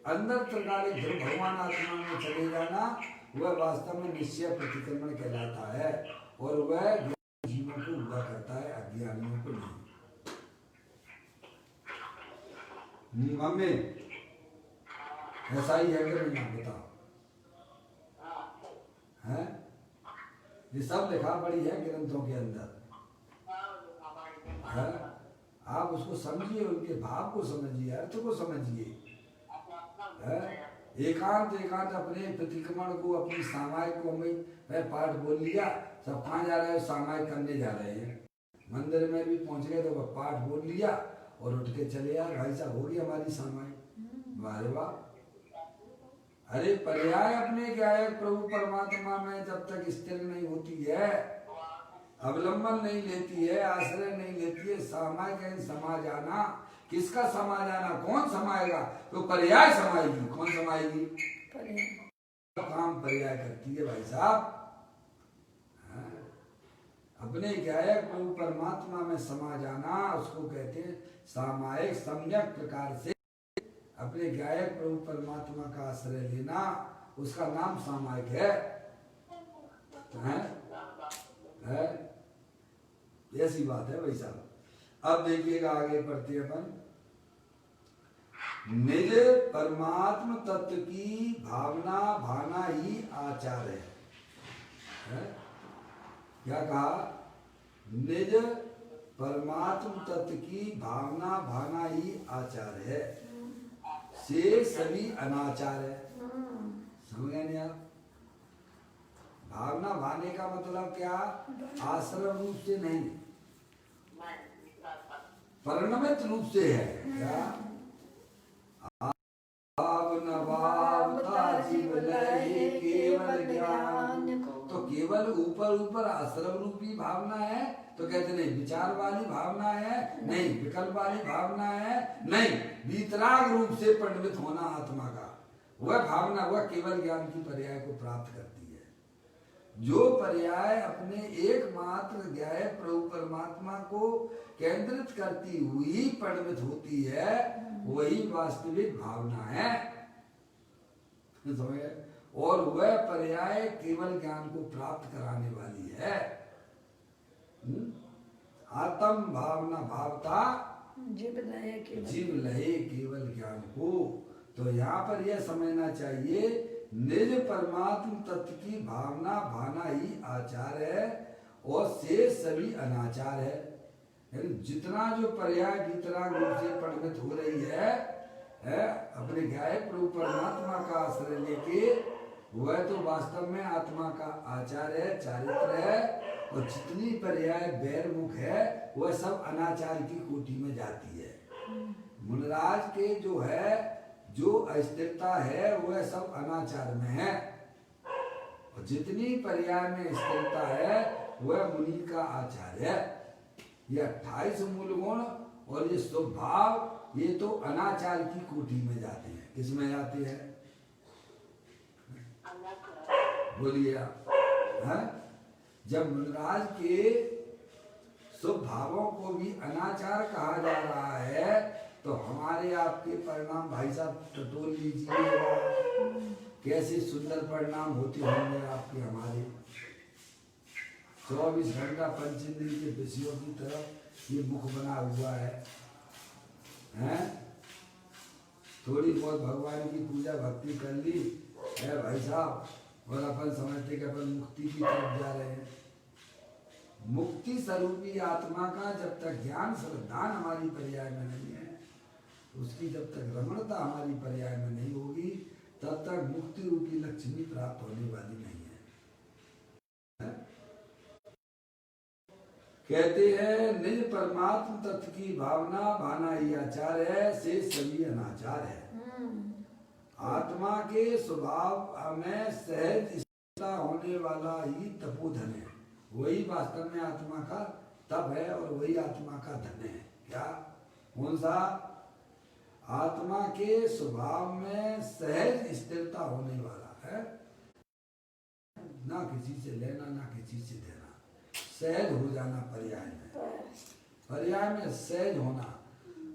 अंदर त्रकालिक ध्रुव भगवान आत्मा में चले जाना, वह वास्तव में निश्चय प्रतिक्रमण कहलाता है, और वह जीवों को हुआ करता है, अज्ञानियों को नहीं। मम्मी ऐसा ही है कि नहीं? बताओ। है ये सब लिखा पड़ी है ग्रंथों के अंदर है? आप उसको समझिए, उनके भाव को समझिए, अर्थ को समझिए। एकांत एकांत अपने प्रतिक्रमण को, अपनी सामायिक को मैं पाठ बोल लिया, सब कहाँ जा रहे हैं, सामायिक करने जा रहे हैं। मंदिर में भी पहुंच गए तो वह पाठ बोल लिया और उठ के चले आए, भाई साहब हो गई हमारी सामायिक। वाह रे वाह। अरे पर्याय अपने क्या है, प्रभु परमात्मा में जब तक स्थिर नहीं होती है, अवलंबन नहीं लेती है, आश्रय नहीं लेती है, सामायिक है समा जाना। किसका समा जाना, कौन समाएगा, तो पर्याय समाएगी। कौन समाएगी, काम पर्याय करती है भाई साहब। अपने क्या है, प्रभु परमात्मा में समा जाना, उसको कहते हैं सामायिक। सम्यक प्रकार से अपने क्या है, प्रभु परमात्मा का आश्रय लेना, उसका नाम सामायिक है। ऐसी बात है भाई साहब। अब देखिएगा आगे पढ़ते अपन। निज परमात्म तत्व की भावना भाना ही आचार है। क्या कहा, निज परमात्म तत्व की भावना भाना ही आचार है, से सभी अनाचार है। समझ गए नहीं आप? भावना भाने का मतलब क्या, आश्रम रूप से नहीं, परिणमित रूप से है। क्या जीव लय केवल ज्ञान, तो केवल ऊपर ऊपर आश्रम रूपी भावना है, तो कहते नहीं विचार वाली भावना है, नहीं विकल्प वाली भावना है, नहीं वीतराग रूप से परिणमित होना आत्मा का, वह भावना, वह केवल ज्ञान की पर्याय को प्राप्त करती है। जो पर्याय अपने एकमात्र ज्ञाय प्रभु परमात्मा को केंद्रित करती हुई परिणमित होती है, वही वास्तविक भावना है। और वह पर्याय केवल ज्ञान को प्राप्त कराने वाली है। आत्म भावना भावता जीव लहे केवल ज्ञान को। तो यहाँ पर यह समझना चाहिए, निज परमात्म तत्व की भावना भाना ही आचार है और से सभी अनाचार है। जितना जो पर्याय वितराग रूप से परिणत हो रही है अपने ज्ञाय प्रभु परमात्मा का आश्रय लेके, वह तो वास्तव में आत्मा का आचार है, चारित्र है। और जितनी पर्याय बैरमुख है वह सब अनाचार की कोटि में जाती है। मुनराज के जो है, जो अस्थिरता है वह सब अनाचार में है, और जितनी पर्याय में स्थिरता है वह मुनि का आचार है। ये 28 मूल गुण और ये स्वभाव, ये तो अनाचार की कोटि में जाते हैं। किस में जाते हैं, बोलिए आप। जब मुनराज के स्वभावों को भी अनाचार कहा जा रहा है, तो हमारे आपके परिणाम भाई साहब टटोल लीजिए, कैसे सुंदर परिणाम होते होंगे आपके हमारे। 24 घंटा पंचेंद्रिय के विषयों की तरफ ये मुख बना हुआ है। थोड़ी बहुत भगवान की पूजा भक्ति कर ली है भाई साहब, और अपन समझते कि अपन मुक्ति की तरफ जा रहे हैं। मुक्ति स्वरूपी आत्मा का जब तक ज्ञान श्रद्धान हमारी पर्याय में नहीं है, उसकी जब तक रमणता हमारी पर्याय में नहीं होगी, तब तक मुक्ति रूपी लक्ष्मी प्राप्त होने वाली नहीं है। कहते हैं निज परमात्म तत्व की भावना भाना ही आचार है, से सभी अनाचार है। आत्मा के स्वभाव में सहज होने वाला ही तपोधन है, वही वास्तव में आत्मा का तप है और वही आत्मा का धन है। क्या, कौन सा, आत्मा के स्वभाव में सहज स्थिरता होने वाला है, ना किसी से लेना ना किसी से देना, सहज हो जाना। पर्याय में सहज होना,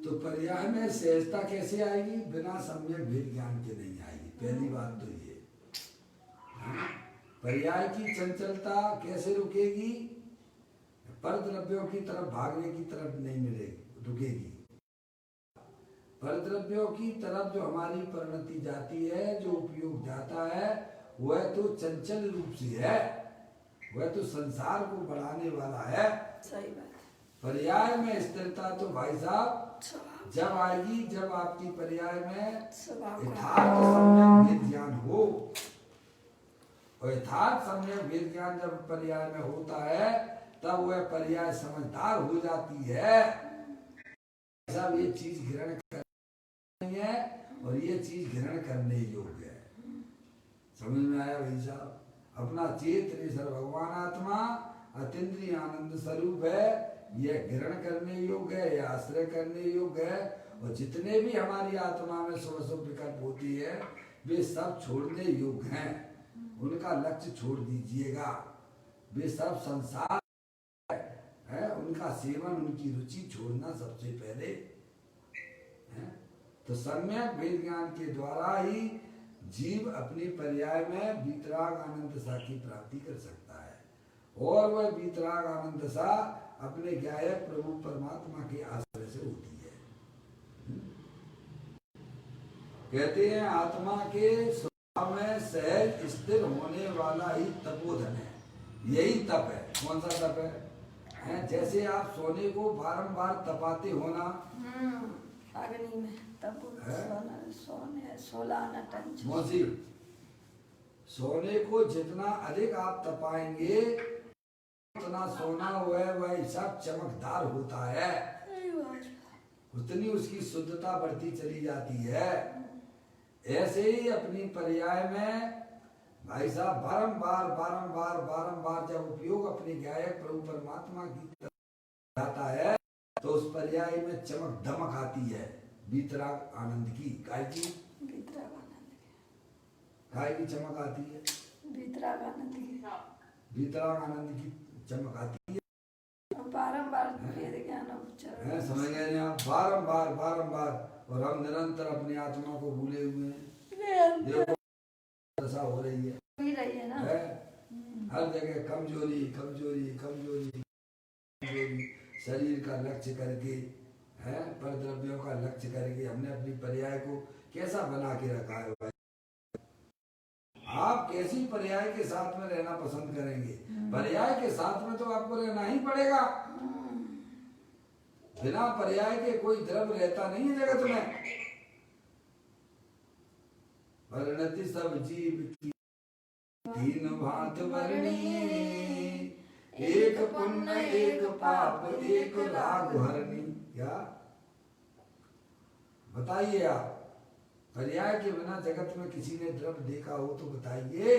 तो पर्याय में सहजता कैसे आएगी, बिना सम्यक भेद ज्ञान के नहीं आएगी। पहली बात तो ये, पर्याय की चंचलता कैसे रुकेगी, परद्रव्यों की तरफ भागने की तरफ नहीं मिलेगी, रुकेगी। परद्रव्यों की तरफ जो हमारी परिणति जाती है, जो उपयोग जाता है, वह तो चंचल रूप से है, वह तो संसार को बढ़ाने वाला है। सही बात। पर्याय में स्थिरता तो भाई साहब स्वभाव जब आएगी जब आपकी पर्याय में स्वभाव का यथार्थ सम्यक वेद ज्ञान हो। और यथार्थ सम्यक वेद ज्ञान जब पर्याय में होता है तब वह पर्याय समझदार हो जाती है। साहब ये चीज ग्रहण करनी है और ये चीज ग्रहण करने योग्य है। समझ में आया भाई साहब? अपना चेतनेश्वर भगवान आत्मा अतीन्द्रिय आनंद स्वरूप है, यह ग्रहण करने योग्य है, यह आश्रय करने योग्य है। और जितने भी हमारी आत्मा में षोडशों विकल्प होती है वे सब छोड़ने योग्य हैं। उनका लक्ष्य छोड़ दीजिएगा। वे सब संसार है, उनका सेवन उनकी रुचि छोड़ना सबसे पहले है। तो सम्यक वेद ज्ञान के द्वारा ही जीव अपनी पर्याय में वीतराग आनंद दशा की प्राप्ति कर सकता है। और वह वीतराग आनंद दशा अपने गायक प्रभु परमात्मा के आश्रय से होती है। कहते हैं आत्मा के स्वभाव में सहज स्थिर होने वाला ही तपोधन है। यही तप है। कौन सा तप है? जैसे आप सोने को बारंबार तपाते हो ना, अग्नि में तब सोलह टन मौसी, सोने को जितना अधिक आप तपाएंगे उतना सोना वह सब चमकदार होता है, उतनी उसकी शुद्धता बढ़ती चली जाती है। ऐसे ही अपनी पर्याय में भाई साहब बारंबार बारंबार बारंबार जब उपयोग अपने गायक प्रभु परमात्मा की तरफ जाता है तो उस पर्याय में चमक दमक आती है वीतराग आनंद की। काय की चमक आती है? वीतराग आनंद की चमक आती है। बारंबार वेद ज्ञान उच्चारण समझ गए आप? बारंबार बारंबार। और हम निरंतर अपनी आत्मा को भूले हुए हैं। देखो दशा हो रही है ना, हर जगह कमजोरी कमजोरी कमजोरी कमजोरी। शरीर का लक्ष्य करके है, पर द्रव्यों का लक्ष्य करके हमने अपनी पर्याय को कैसा बना के रखा है भाई? आप कैसी पर्याय के साथ में रहना पसंद करेंगे? पर्याय के साथ में तो आपको रहना ही पड़ेगा। बिना पर्याय के कोई द्रव्य रहता नहीं है जगत में। परिणति सब जीव की तीन भांत वर्णी, एक पुण्य एक पाप एक राग हरणी। क्या बताइए आप? पर्याय के बिना जगत में किसी ने द्रव्य देखा हो तो बताइए।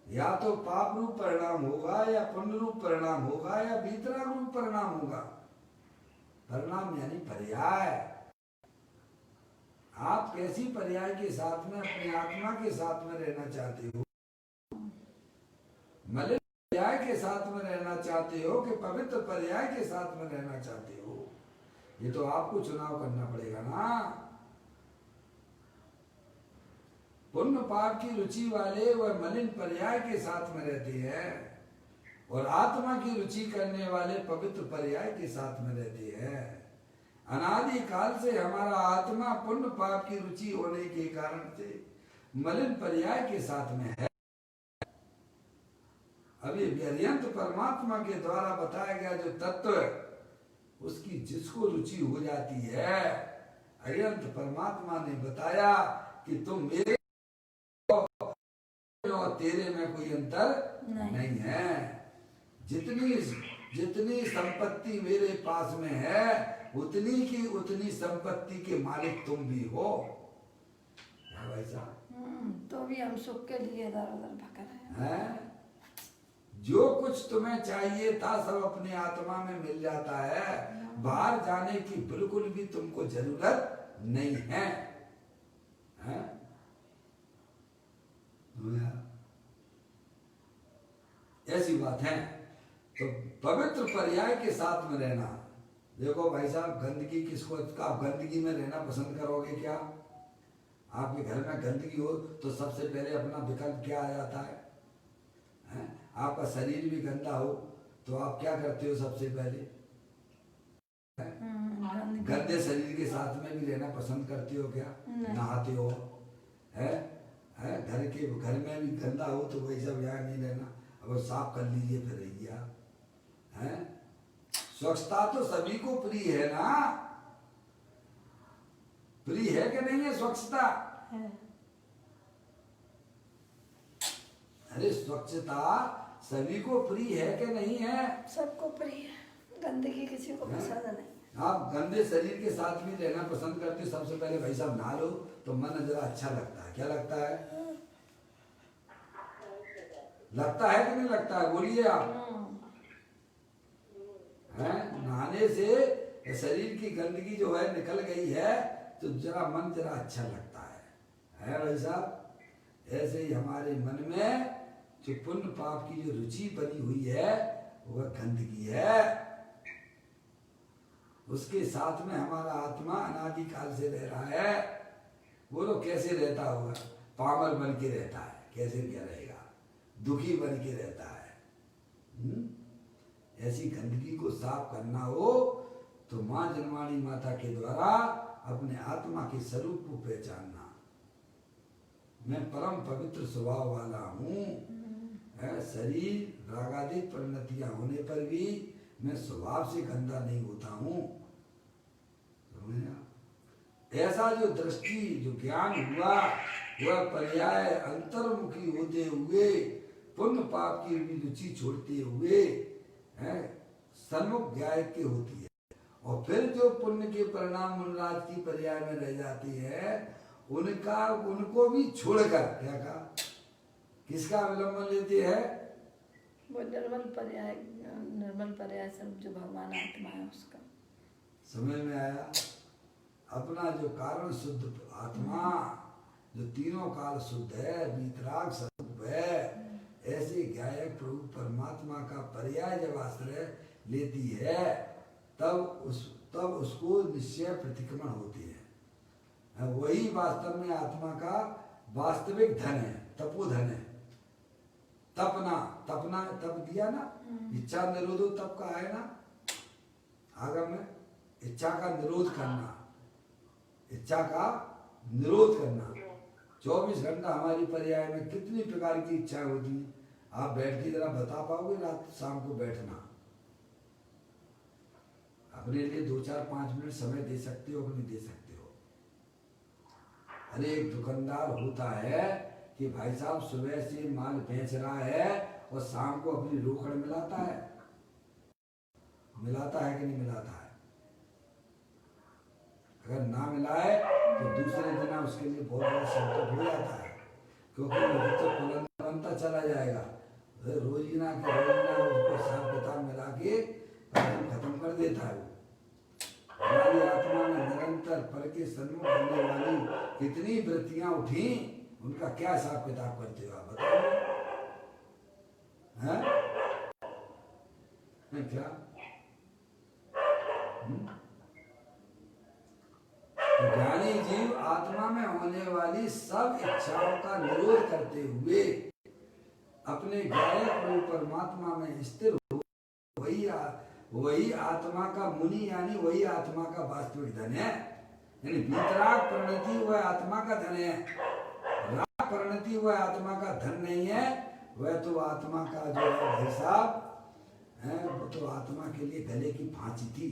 या तो पाप रूप परिणाम होगा या पुण्य रूप परिणाम होगा या वीतराग रूप परिणाम होगा। परिणाम यानी पर्याय। आप कैसी पर्याय के साथ में अपनी आत्मा के साथ में रहना चाहते हो? मलिन पर्याय के साथ में रहना चाहते हो कि पवित्र पर्याय के साथ में रहना चाहते हो? ये तो आपको चुनाव करना पड़ेगा ना। पुण्य पाप की रुचि वाले वह मलिन पर्याय के साथ में रहते हैं और आत्मा की रुचि करने वाले पवित्र पर्याय के साथ में रहते हैं। अनादि काल से हमारा आत्मा पुण्य पाप की रुचि होने के कारण से मलिन पर्याय के साथ में है। अभी व्यंत परमात्मा के द्वारा बताया गया जो तत्व उसकी जिसको रुचि हो जाती है, अयंत परमात्मा ने बताया कि तुम मेरे और तेरे में कोई अंतर नहीं है। जितनी संपत्ति मेरे पास में है उतनी की उतनी संपत्ति के मालिक तुम भी हो। भाई साहब तो भी हम सुख के लिए इधर उधर भटक रहे हैं। जो कुछ तुम्हें चाहिए था सब अपने आत्मा में मिल जाता है। बाहर जाने की बिल्कुल भी तुमको जरूरत नहीं है। ऐसी बात है। तो पवित्र पर्याय के साथ में रहना। देखो भाई साहब, गंदगी किसको, आप गंदगी में रहना पसंद करोगे क्या? आपके घर में गंदगी हो तो सबसे पहले अपना विकल्प क्या आ जाता है? आपका शरीर भी गंदा हो तो आप क्या करते हो? सबसे पहले गंदे शरीर के साथ में भी रहना पसंद करते हो क्या? नहाते हो है? है। घर में भी गंदा हो तो वही सब यहाँ नहीं रहना, अब साफ कर लीजिए फिर रहिए आप, है। स्वच्छता तो सभी को प्रिय है ना, प्रिय है कि नहीं है स्वच्छता? है। अरे स्वच्छता सभी को प्रिय है कि नहीं है? सबको प्रिय है, गंदगी किसी को पसंद नहीं। आप गंदे शरीर के साथ भी रहना पसंद करते, सबसे पहले भाई साहब नहा लो तो मन जरा अच्छा लगता है। क्या लगता है? लगता है कि नहीं लगता है? बोलिए आप। हैं? नहाने से शरीर की गंदगी जो है निकल गई है तो जरा मन जरा अच्छा लगता है भाई साहब? ऐसे ही हमारे मन में जो पुण्य पाप की जो रुचि बनी हुई है वह गंदगी है। उसके साथ में हमारा आत्मा अनादिकाल से रह रहा है। वो लोग कैसे रहता होगा? पामर बन के रहता है। कैसे क्या रहेगा? दुखी बन के रहता है। ऐसी गंदगी को साफ करना हो तो माँ जनवाणी माता के द्वारा अपने आत्मा के स्वरूप को पहचानना। मैं परम पवित्र स्वभाव वाला हूँ। शरीर रागादिक परिणतियां होने पर भी मैं स्वभाव से गंदा नहीं होता हूँ। ऐसा जो दृष्टि जो ज्ञान हुआ वह पर्याय अंतर्मुखी होते हुए पुण्य पाप की रुचि छोड़ते हुए सन्मुख गायक की होती है। और फिर जो पुण्य के परिणाम मुनराज की पर्याय में रह जाती है उनको भी छोड़कर क्या कहा? किसका अवलंबन लेते हैं? वो निर्मल पर्याय सब जो भगवान आत्मा है उसका। समझ में आया? अपना जो कारण शुद्ध आत्मा जो तीनों काल शुद्ध है, वीतराग स्वरूप है, ऐसे गायक प्रभु परमात्मा का पर्याय जब आश्रय लेती है तब उसको निश्चय प्रतिक्रमण होती है। वही वास्तव में आत्मा का वास्तविक धन है, तपोधन है। तपना तप दिया ना, इच्छा निरोधो तप का है ना आगम में। इच्छा का निरोध करना, इच्छा का निरोध करना। 24 घंटा हमारी पर्याय में कितनी प्रकार की इच्छाएं होती हैं? आप बैठ के जरा बता पाओगे? रात शाम को बैठना अपने लिए 2-4-5 मिनट समय दे सकते हो कि नहीं दे सकते हो? अरे एक दुकानदार होता है कि भाई साहब सुबह से माल बेच रहा है और शाम को अपनी रोकड़ मिलाता है कि नहीं मिलाता है? अगर ना मिलाए तो दूसरे दिन उसके लिए बहुत बड़ा संकट हो जाता है, क्योंकि वो तो पुनः बनता चला जाएगा। रोजीना उसको हिसाब किताब मिला के खत्म कर देता है। हमारी आत्मा में निरंतर पर के सन्मुख होने वाली कितनी वृत्तियां उठी, उनका क्या हिसाब किताब करते हो आप बताओ? हैं क्या? तो ज्ञानी जीव आत्मा में होने वाली सब इच्छाओं का निरोध करते हुए अपने गायक रूप परमात्मा में स्थिर हो, वही आत्मा का मुनि यानी वही आत्मा का वास्तविक धन है। यानी वीतराग परिणति वह आत्मा का धन है, राग परिणति वह आत्मा का धन नहीं है। वह तो आत्मा का जो है भाई साहब है, वो तो आत्मा के लिए गले की फांसी थी,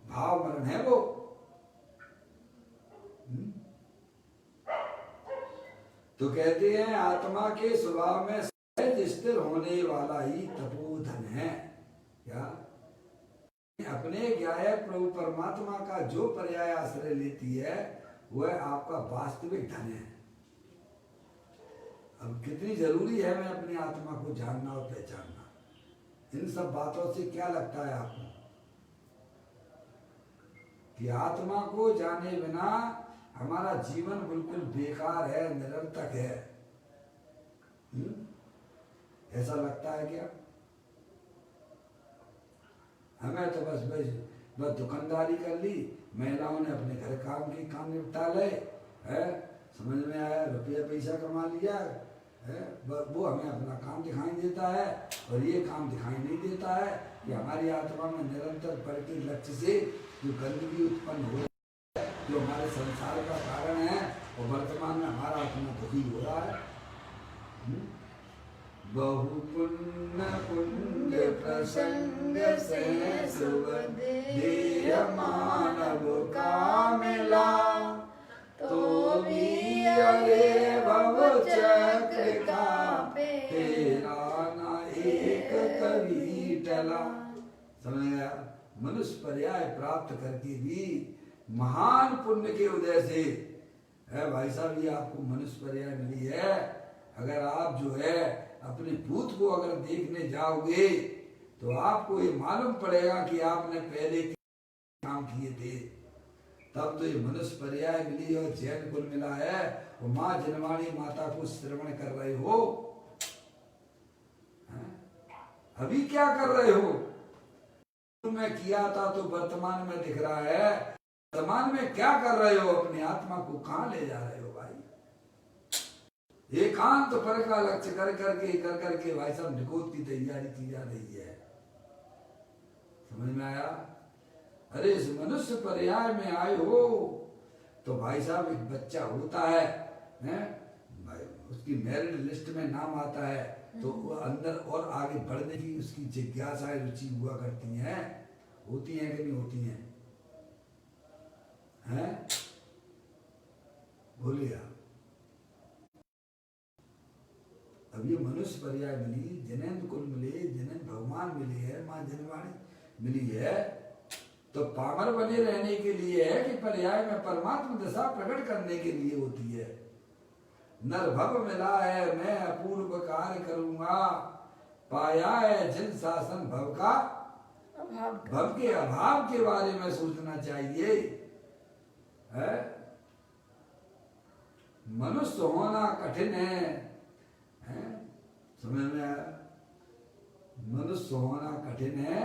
भाव मरण है वो। तो कहते हैं आत्मा के स्वभाव में सहज स्थिर होने वाला ही तपोधन है। क्या? अपने गायक प्रभु परमात्मा का जो पर्याय आश्रय लेती है वह आपका वास्तविक धन है। अब कितनी जरूरी है मैं अपनी आत्मा को जानना और पहचानना। इन सब बातों से क्या लगता है आपको कि आत्मा को जाने बिना हमारा जीवन बिल्कुल बेकार है, निरर्थक है? ऐसा लगता है क्या? हमें तो बस दुकानदारी कर ली, महिलाओं ने अपने घर काम निपटा ले, है, समझ में आया, रुपया पैसा कमा लिया है, वो हमें अपना काम दिखाई देता है और ये काम दिखाई नहीं देता है कि हमारी आत्मा में निरंतर पर के लक्ष्य से जो गंदगी उत्पन्न हो जो हमारे संसार का कारण है, और वर्तमान में हमारा आत्मा दुखी हो रहा है। बहु पुण्य पुण्य प्रसंग से शुभ देह मानव का मिला, तो भी अरे भव चक्र का तेरा ना एक कभी टला। समझ गया? मनुष्य पर्याय प्राप्त करके भी महान पुण्य के उदय से है भाई साहब, ये आपको मनुष्य पर्याय मिली है। अगर आप जो है अपने भूत को अगर देखने जाओगे तो आपको ये मालूम पड़ेगा कि आपने पहले काम किए थे, तब तो ये मनुष्य पर्याय मिली और जैन कुल मिला है। और माँ जनवाणी माता को श्रवण कर रहे हो, अभी क्या कर रहे हो? में किया था तो वर्तमान में दिख रहा है, वर्तमान में क्या कर रहे हो? अपनी आत्मा को कहां ले जा रहे हो भाई? एकांत पर का लक्ष्य कर करके भाई साहब निकोद की तैयारी की जा रही है। समझ में आया? अरे इस मनुष्य पर्याय में आए हो तो भाई साहब एक बच्चा होता है, भाई उसकी मैरिड लिस्ट में नाम आता है, तो वो अंदर और आगे बढ़ने की उसकी जिज्ञासाएं रुचि हुआ करती हैं, होती हैं कि नहीं होती हैं? हैं? बोलिए। अब ये मनुष्य पर्याय मिली, जनेन्द्र कुल मिले, जनेन्द्र भगवान मिली है, माँ जनवाणी मिली है, तो पामर बने रहने के लिए है कि पर्याय में परमात्मा दशा प्रकट करने के लिए होती है। नर भव मिला है मैं अपूर्व कार्य करूंगा, पाया है जिन शासन भव का, भव के अभाव के बारे में सोचना चाहिए। है मनुष्य होना कठिन है, समझ में आया? मनुष्य होना कठिन है,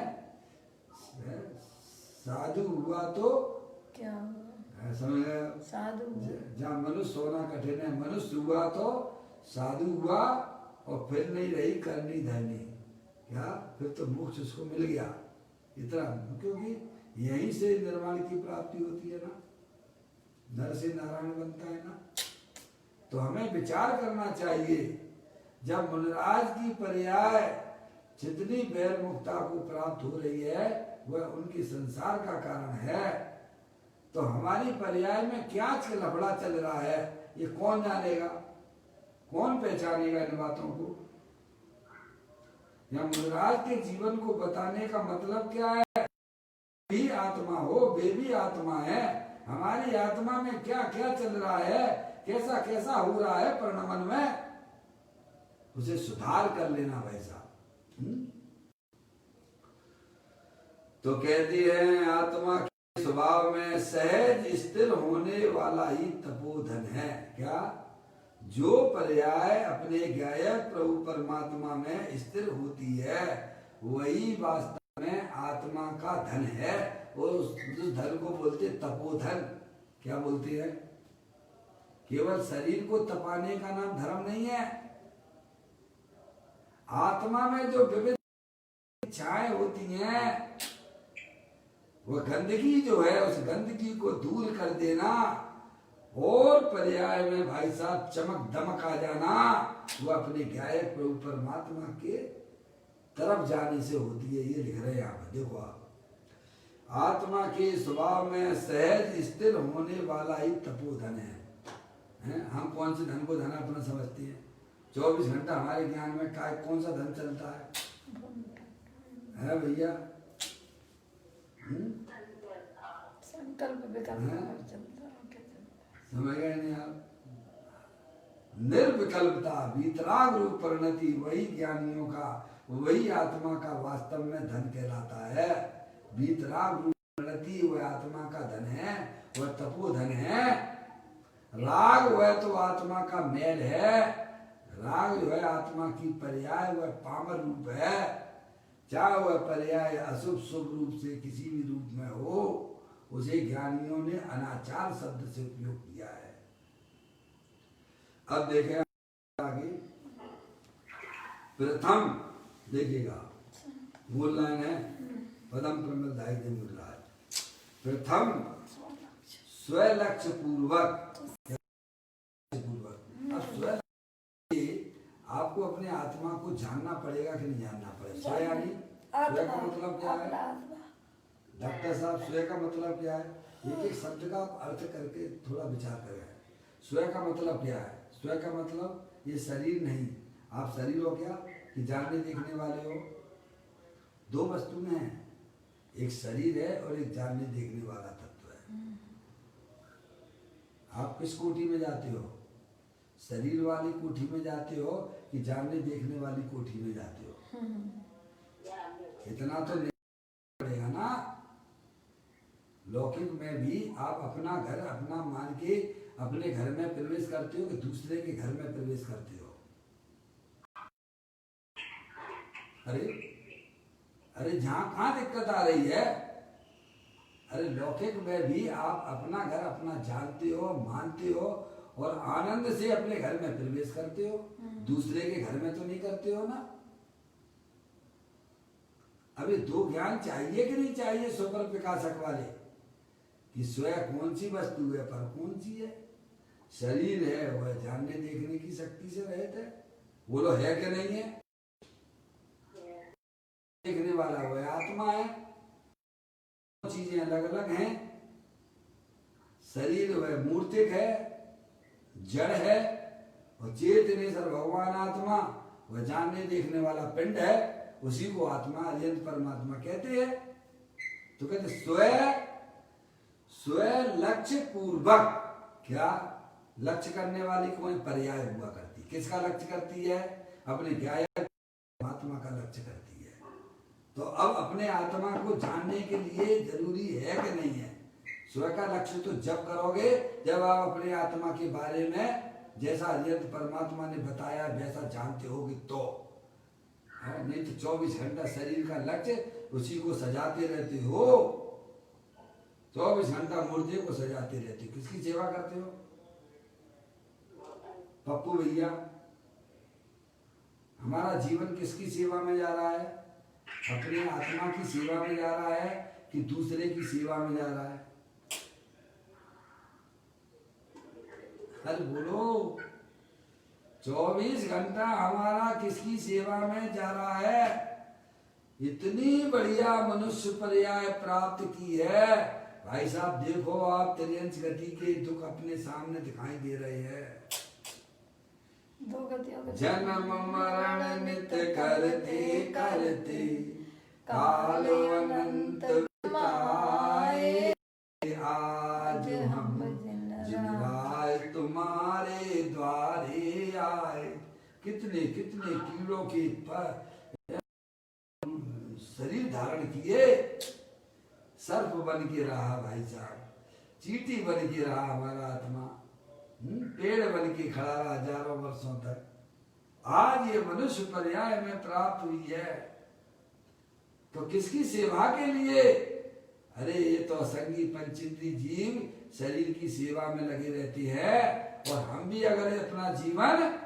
साधु हुआ तो क्या हुआ? समझ गए? साधु जहाँ मनुष्य होना कठिन है, मनुष्य हुआ तो साधु हुआ, और फिर नहीं रही करनी धरनी, क्या फिर तो मोक्ष उसको मिल गया इतना, क्योंकि यहीं से निर्वाण की प्राप्ति होती है ना, नर से नारायण बनता है ना। तो हमें विचार करना चाहिए, जब मुनिराज की पर्याय जितनी बैर मुक्ता को प्राप्त हो रही है वह उनकी संसार का कारण है, तो हमारी पर्याय में क्या लफड़ा चल रहा है ये कौन जानेगा? कौन पहचानेगा इन बातों को? या मुनिराज के जीवन को बताने का मतलब क्या है? भी आत्मा हो, वे भी आत्मा है, हमारी आत्मा में क्या क्या चल रहा है, कैसा कैसा हो रहा है परिणमन में, उसे सुधार कर लेना वैसा। तो कहती है आत्मा के स्वभाव में सहज स्थिर होने वाला ही तपोधन है। क्या? जो पर्याय अपने गायक प्रभु परमात्मा में स्थिर होती है वही वास्तव में आत्मा का धन है, और उस धन को बोलते तपोधन। क्या बोलते हैं? केवल शरीर को तपाने का नाम धर्म नहीं है। आत्मा में जो विविध इच्छाएं होती हैं, वह गंदगी जो है उस गंदगी को दूर कर देना, और पर्याय में भाई साहब चमक दमक आ जाना, वह अपने गायक प्रभु परमात्मा के तरफ जाने से होती है। ये लिख रहे हैं आप, देखो आप, आत्मा के स्वभाव में सहज स्थिर होने वाला ही तपोधन है। हम कौन से धन को धन अपना समझते हैं? 24 घंटा हमारे ज्ञान में काय कौन सा धन चलता है भैया? संकल्प विकल्प समझ गए नहीं आप? निर्विकल्पता वीतराग रूप परिणति वही ज्ञानियों का, वही आत्मा का वास्तव में धन कहलाता है। वीतराग रूप परिणति वह आत्मा का धन है, वह तपोधन है। राग वह तो आत्मा का मेल है, राग जो है आत्मा की पर्याय, वह पामर रूप है। चाहे वह पर्याय अशुभ शुभ रूप से किसी भी रूप में हो, उसे ज्ञानियों ने अनाचार शब्द से उपयोग किया है। अब देखें आगे, प्रथम देखिएगा, मूल लाइन है पदम प्रमदाय दे मूल लाइन। प्रथम स्वयं लक्ष्य पूर्वक। अब स्वयं आपको अपने आत्मा को जानना पड़ेगा कि नहीं जानना पड़ेगा। स्वयं यानी स्वयं का मतलब क्या है डॉक्टर साहब? स्वयं का मतलब क्या है? एक एक शब्द का अर्थ करके थोड़ा विचार करें। स्वयं का मतलब क्या है? स्वयं का मतलब ये शरीर नहीं। आप शरीर हो क्या कि जानने देखने वाले हो? दो वस्तु में है, एक शरीर है और एक जानने देखने वाला तत्व है। आप किस कोठी में जाते हो? शरीर वाली कोठी में जाते हो कि जानने देखने वाली कोठी में जाते हो? इतना तो नहीं पड़ेगा ना। लौकिक में भी आप अपना घर अपना मान के अपने घर में प्रवेश करते हो कि दूसरे के घर में प्रवेश करते हो? अरे जहां कहाँ दिक्कत आ रही है? अरे लौकिक में भी आप अपना घर अपना जानते हो, मानते हो और आनंद से अपने घर में प्रवेश करते हो, दूसरे के घर में तो नहीं करते हो ना। अभी दो ज्ञान चाहिए कि नहीं चाहिए? स्वपर प्रकाशक वाले कि स्वयं कौन सी वस्तु है, पर कौन सी है? शरीर है वह जानने देखने की शक्ति से रहित है। बोलो है कि नहीं है? देखने वाला वह आत्मा है। चीजें अलग अलग हैं। शरीर वह मूर्तिक है, जड़ है, और चेतनेश्वर भगवान आत्मा वह जानने देखने वाला पिंड है। उसी को आत्मा अरिहंत परमात्मा कहते हैं। तो कहते स्वयं लक्ष्य पूर्वक। क्या लक्ष्य करने वाली कोई पर्याय हुआ करती? किसका लक्ष्य करती है? अपने ज्ञान आत्मा का लक्ष्य करती है। तो अब अपने आत्मा को जानने के लिए जरूरी है कि नहीं है? स्वयं का लक्ष्य तो जब करोगे जब आप अपने आत्मा के बारे में जैसा अरिहंत परमात्मा ने बताया वैसा जानते होगे तो। नहीं तो 24 घंटा शरीर का लक्ष्य उसी को सजाते रहते हो। 24 घंटा मुर्दे को सजाते रहते हो। किसकी सेवा करते हो? पप्पू भैया, हमारा जीवन किसकी सेवा में जा रहा है? अपने आत्मा की सेवा में जा रहा है कि दूसरे की सेवा में जा रहा है? अरे बोलो, 24 घंटा हमारा किसकी सेवा में जा रहा है? इतनी बढ़िया मनुष्य पर्याय प्राप्त की है भाई साहब। देखो आप त्रियंश गति के दुख अपने सामने दिखाई दे रहे हैं। जन्म मरण नित्य करते करते काल अनंत बिताए, आज हम जिन राय तुम्हारे द्वारे आए। कितने कितने कीड़ों के पर शरीर धारण किए, सर्प बन के रहा भाई साहब, चींटी बन के रहा हमारा आत्मा, पेड़ बन के खड़ा रहा हजारों वर्षों तक। आज ये मनुष्य पर्याय में प्राप्त हुई है तो किसकी सेवा के लिए? अरे ये तो असंगी पंचेंद्रिय जीव शरीर की सेवा में लगे रहती है। और हम भी अगर अपना जीवन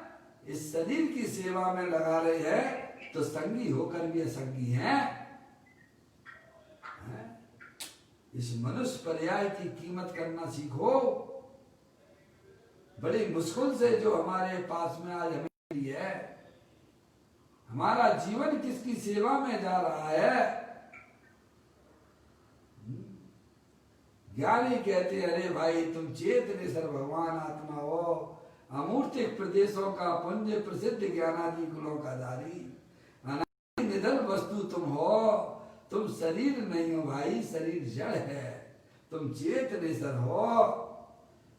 इस शरीर की सेवा में लगा रहे हैं तो संगी होकर भी असंगी हैं। इस मनुष्य पर्याय की कीमत करना सीखो। बड़ी मुश्किल से जो हमारे पास में आज हमें मिली है। हमारा जीवन किसकी सेवा में जा रहा है? ज्ञानी कहते अरे भाई तुम चेतनेश्वर भगवान आत्मा हो, अमूर्तिक प्रदेशों का पुंज प्रसिद्ध ज्ञानादि गुणों का धारी, अनादि निधन वस्तु तुम हो। तुम शरीर नहीं हो भाई, शरीर जड़ है। तुम चेतनेश्वर हो,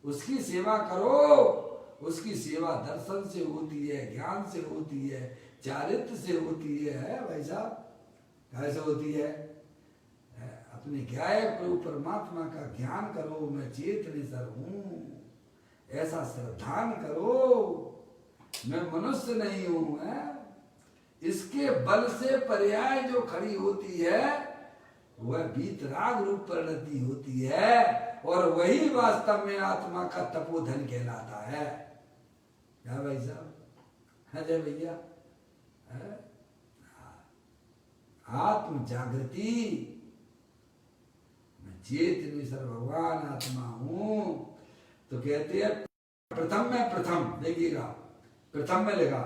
उसकी सेवा करो। उसकी सेवा दर्शन से होती है, ज्ञान से होती है, चारित्र से होती है भाई साहब। कैसे होती है? अपने ज्ञाय प्रभु परमात्मा का ज्ञान करो, मैं चेतनेश्वर हूँ ऐसा श्रद्धान करो। मैं मनुष्य नहीं हूँ। इसके बल से पर्याय जो खड़ी होती है वह बीतराग रूप परिणति होती है और वही वास्तव में आत्मा का तपोधन कहलाता है। क्या भाई साहब? है जय भैया? आत्म जागृति। मैं चेतनेश्वर भगवान आत्मा हूँ। तो कहते हैं प्रथम में, प्रथम देखिएगा, प्रथम में लिखा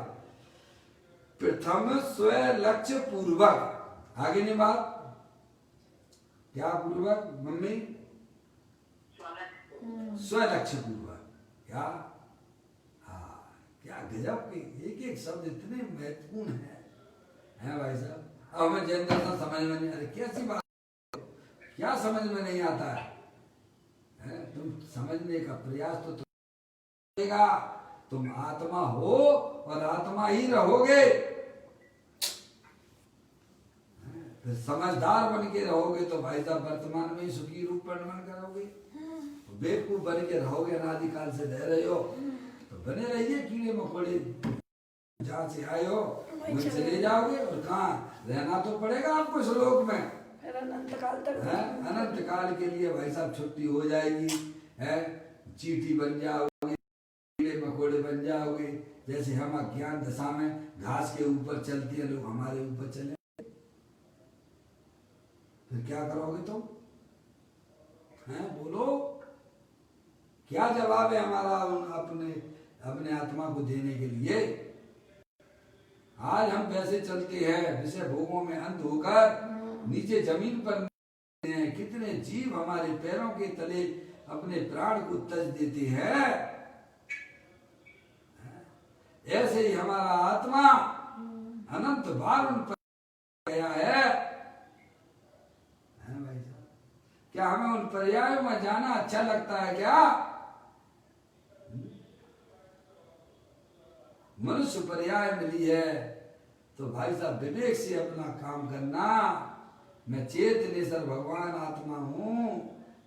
प्रथम स्व लक्ष्य पूर्वक। आगे नहीं बात क्या पूर्वक मम्मी? स्व लक्ष्य पूर्वक। क्या? हाँ, क्या गजब के एक एक शब्द इतने महत्वपूर्ण है भाई साहब। अब हमें जैन दर्शन समझ में नहीं, अरे कैसी बात, क्या समझ में नहीं आता है? तुम समझने का प्रयास तो करेगा, तुम आत्मा हो और आत्मा ही रहोगे। फिर समझदार बन के रहोगे तो भाई साहब वर्तमान में ही सुखी रूप परिणमन करोगे। बेवकूफ बन के रहोगे, अनादिकाल से रह रहे हो तो बने रहिए कीड़े मकोड़े, जहाँ से आए हो वहीं चले जाओगे। और कहाँ रहना तो पड़ेगा आपको इस लोक में, अनंत काल तक है। अनंत काल के लिए भाई साहब छुट्टी हो जाएगी, है। चींटी बन जाओगे, कीड़े मकोड़े बन जाओगे। जैसे हम अज्ञान दशा में घास के ऊपर चलते हैं लोग, हमारे ऊपर चले, फिर क्या करोगे तुम? हैं बोलो, क्या जवाब है हमारा अपने अपने आत्मा को देने के लिए? आज हम वैसे चलते हैं विषय भोगों में अंध होकर, नीचे जमीन पर हैं। कितने जीव हमारे पैरों के तले अपने प्राण को तज देते हैं। ऐसे ही हमारा आत्मा अनंत बार उन पर गया है भाई साहब। क्या हमें उन पर्यायों में जाना अच्छा लगता है क्या? मनुष्य पर्याय मिली है तो भाई साहब विवेक से अपना काम करना। मैं चेतनेश्वर भगवान आत्मा हूँ,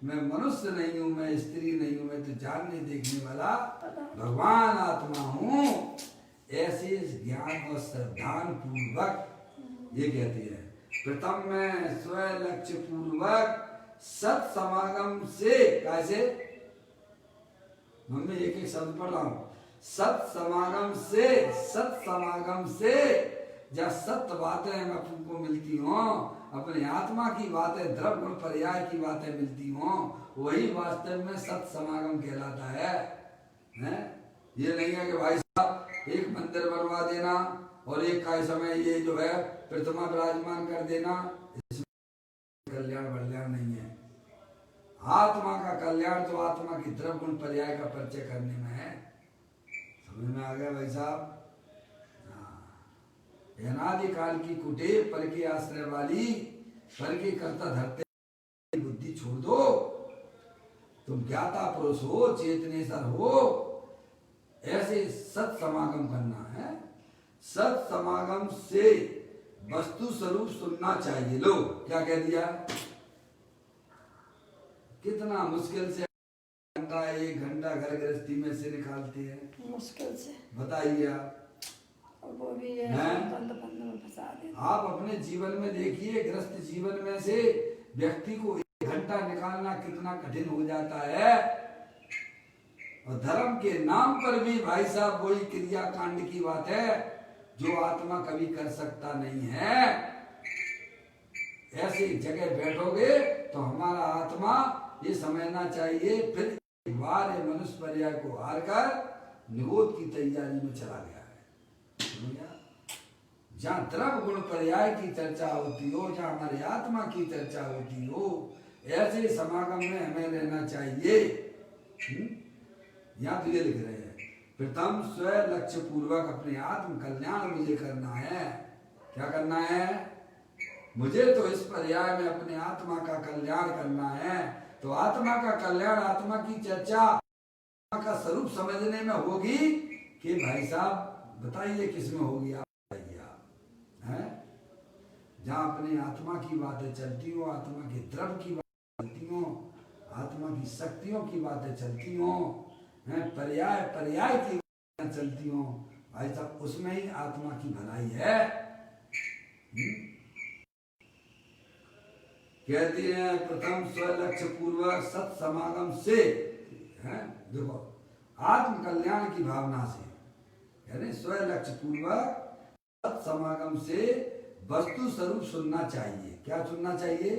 मैं मनुष्य नहीं हूँ, मैं स्त्री नहीं हूँ, मैं तो जानने देखने वाला भगवान आत्मा हूँ। ऐसे ज्ञान और श्रद्धान पूर्वक ये कहते हैं प्रथम में स्व लक्ष्य पूर्वक सत समागम से। कैसे मम्मी एक एक शब्द पढ़ रहा हूं। सत समागम से, सत समागम से जब सत्य बातें मैं तुमको मिलती हूँ, अपने आत्मा की बातें, द्रव्य गुण पर्याय की बातें मिलती हूँ, वही वास्तव में सत समागम कहलाता है। ये नहीं है कि भाई साहब एक मंदिर बनवा देना और एक का समय ये जो है प्रतिमा विराजमान कर देना, इसमें कल्याण बल्याण नहीं है। आत्मा का कल्याण तो आत्मा की द्रव्य गुण पर्याय का परिचय करने में है। समझ में आ गया भाई साहब? अनादिकाल की कुटे पर के आश्रय वाली, पर के कर्ता धरते बुद्धि छोड़ दो। तुम ज्ञाता पुरुष हो, चेतनेश्वर हो। ऐसे सत समागम करना है। सत समागम से वस्तु स्वरूप सुनना चाहिए। लो क्या कह दिया, कितना मुश्किल से घंटा एक घंटा घर गृहस्थी में से निकालते हैं, मुश्किल से। बताइए आप, और वो भी है में फंसा देते। आप अपने जीवन में देखिए, गृहस्थ जीवन में से व्यक्ति को एक घंटा निकालना कितना कठिन हो जाता है। और धर्म के नाम पर भी भाई साहब वही क्रिया कांड की बात है जो आत्मा कभी कर सकता नहीं है। ऐसी जगह बैठोगे तो हमारा आत्मा ये समझना चाहिए फिर एक बार ये मनुष्य पर्याय को हार कर निगोद की तैयारी में चला गया है। जहाँ द्रव्य गुण पर्याय की चर्चा होती हो, जहाँ हमारी आत्मा की चर्चा होती हो, ऐसे समागम में हमें रहना चाहिए। यहाँ तो ये लिख रहे हैं प्रथम स्व लक्ष्य पूर्वक अपने आत्म कल्याण मुझे करना है। क्या करना है? मुझे तो इस पर्याय में अपने आत्मा का कल्याण करना है। तो आत्मा का कल्याण, आत्मा की चर्चा आत्मा का स्वरूप समझने में होगी कि भाई साहब बताइए किस में होगी? आप बताइए। आप हैं जहाँ अपने आत्मा की बातें चलती हो, आत्मा के द्रव्य की बातें चलती हो, आत्मा की शक्तियों की बातें चलती हो, पर्याय पर्याय की बातें चलती हो, भाई साहब उसमें ही आत्मा की भलाई है। कहती हैं प्रथम स्व लक्ष्य पूर्वक सत समागम से, देखो आत्म कल्याण की भावना से, यानी स्व लक्ष्य पूर्वक सत समागम से वस्तु स्वरूप सुनना चाहिए। क्या सुनना चाहिए?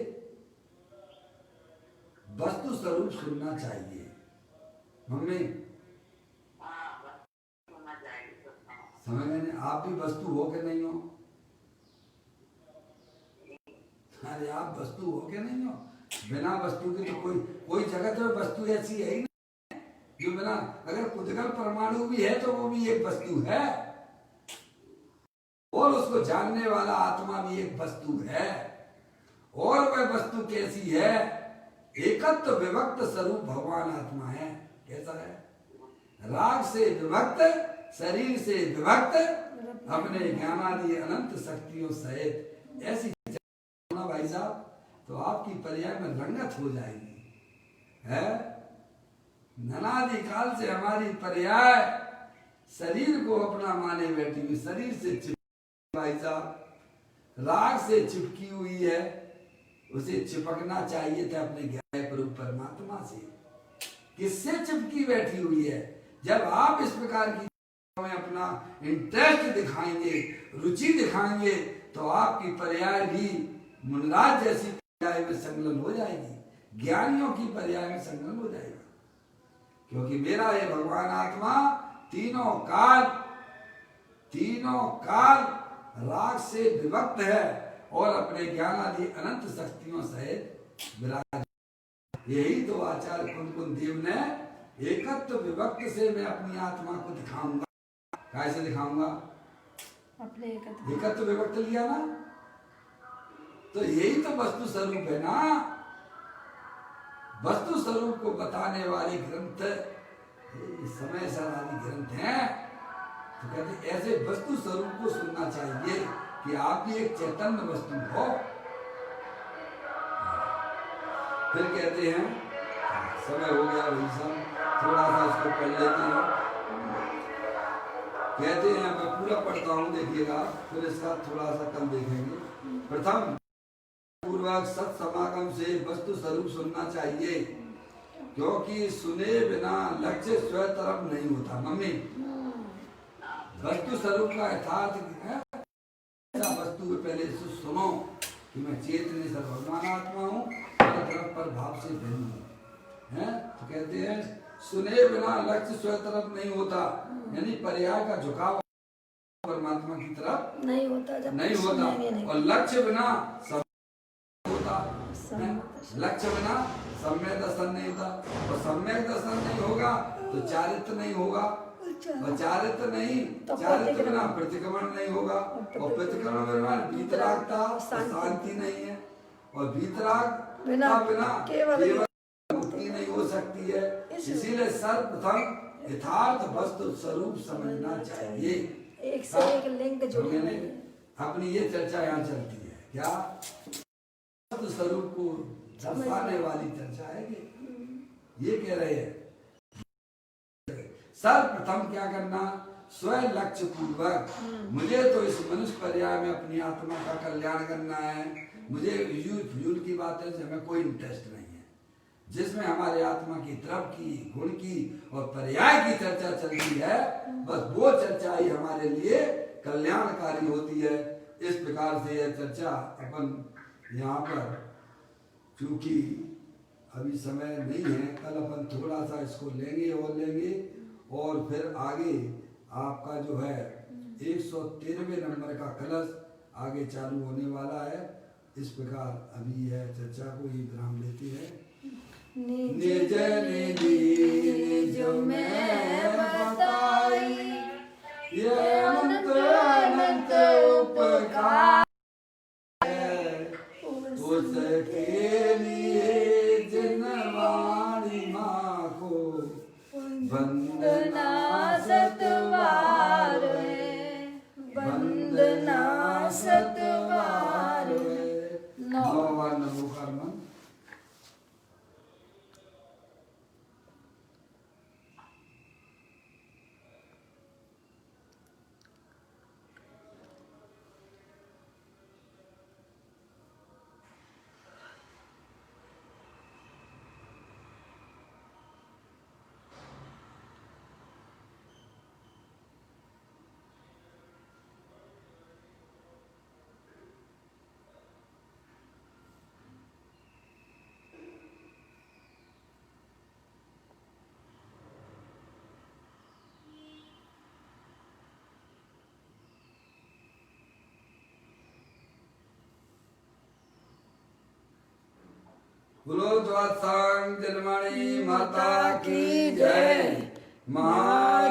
वस्तु स्वरूप सुनना चाहिए। मम्मी समझ में नहीं? आप भी वस्तु हो के नहीं हो? अरे आप वस्तु हो के नहीं हो? बिना वस्तु के तो कोई जगत में वस्तु ऐसी है ही नहीं जो बिना, अगर कुदगल परमाणु भी है तो वो भी एक वस्तु है, और उसको जानने वाला आत्मा भी एक वस्तु है। और वह वस्तु कैसी है? एकत्व विभक्त स्वरूप भगवान आत्मा है। कैसा है? राग से विभक्त, शरीर से विभक्त, अपने ज्ञानादि अनंत शक्तियों सहित। ऐसी भाई साहब तो आपकी पर्याय में रंगत हो जाएगी है। ननादि काल से हमारी पर्याय शरीर को अपना माने बैठी हुई, शरीर से चिपकी भाई साहब, राग से चिपकी हुई है। उसे चिपकना चाहिए था अपने ज्ञान स्वरूप परमात्मा से। किससे चिपकी बैठी हुई है? जब आप इस प्रकार की में अपना इंटरेस्ट दिखाएंगे, रुचि दिखाएंगे, तो आपकी पर्याय भी मुनराज जैसी पर्याय में संलग्न हो जाएगी, ज्ञानियों की पर्याय में संलग्न हो जाएगा। क्योंकि मेरा ये भगवान आत्मा तीनों काल राग से विभक्त है और अपने ज्ञान आदि अनंत शक्तियों सहित विराज। यही तो आचार्य कुंद देव ने एकत्व विभक्त से मैं अपनी आत्मा को दिखाऊंगा। कैसे दिखाऊंगा? अपने एकत्व विभक्त लिया ना, तो यही तो वस्तु स्वरूप है ना। वस्तु स्वरूप को बताने वाले ग्रंथ समय सर आदि ग्रंथ हैं। तो कहते ऐसे वस्तु स्वरूप को सुनना चाहिए कि आप भी एक चैतन्य वस्तु हो। फिर कहते हैं समय हो गया भाई साहब, थोड़ा सा इसको पढ़ लेते हैं। कहते हैं मैं पूरा पढ़ता हूँ, देखिएगा, फिर इसका थोड़ा सा कम देखेंगे। प्रथम पूर्वक सत समागम से वस्तु स्वरूप सुनना चाहिए, क्योंकि सुने बिना लक्ष्य स्वयं तरफ नहीं होता। मम्मी वस्तु स्वरूप का यथार्थ है, वस्तु को पहले सुनो कि मैं चेतन सर भगवान आत्मा हूँ, तरफ पर भाव से भिन्न हूँ। तो कहते हैं सुने बिना लक्ष्य स्वयं तरफ नहीं होता, यानी पर्याय का झुकाव परमात्मा की तरफ नहीं होता, नहीं होता। और लक्ष्य बिना होता, लक्ष्य बिना सम्यक दर्शन नहीं होता, और सम्यक दर्शन नहीं होगा तो चारित्र नहीं होगा, और चारित्र नहीं, चारित्र बिना प्रतिक्रमण नहीं होगा, और प्रतिक्रमण बिना वीतरागता शांति नहीं है, और वीतराग बिना केवल मुक्ति नहीं हो सकती है। इसीलिए सर्वप्रथम यथार्थ वस्तु स्वरूप समझना चाहिए। एक से एक लिंक जुड़े हैं। अपनी ये चर्चा यहाँ चलती है, क्या वस्तु स्वरूप को दर्शाने वाली चर्चा है ये कह रहे हैं। सर्वप्रथम क्या करना? स्वयं लक्ष्य पूर्वक, मुझे तो इस मनुष्य पर्याय में अपनी आत्मा का कल्याण करना है। मुझे फ्यूल की बातें से हमें कोई इंटरेस्ट नहीं है। जिसमें हमारे आत्मा की द्रव की, गुण की और पर्याय की चर्चा चलती है, बस वो चर्चा ही हमारे लिए कल्याणकारी होती है। इस प्रकार से यह चर्चा अपन यहाँ पर, क्योंकि अभी समय नहीं है, कल अपन थोड़ा सा इसको लेंगे और फिर आगे आपका जो है 113वें नंबर का कलश आगे चालू होने वाला है। इस प्रकार अभी यह चर्चा को ही विराम लेती है। निज निज में बताई ये अनंत अनंत उपकार, उसके लिए जिन वाणी माँ को वंदना सतवार, वंदना सतवार। नमोवार नमो कर्मण। बोलो द्वादशांग जन्माणी माता की जय। महा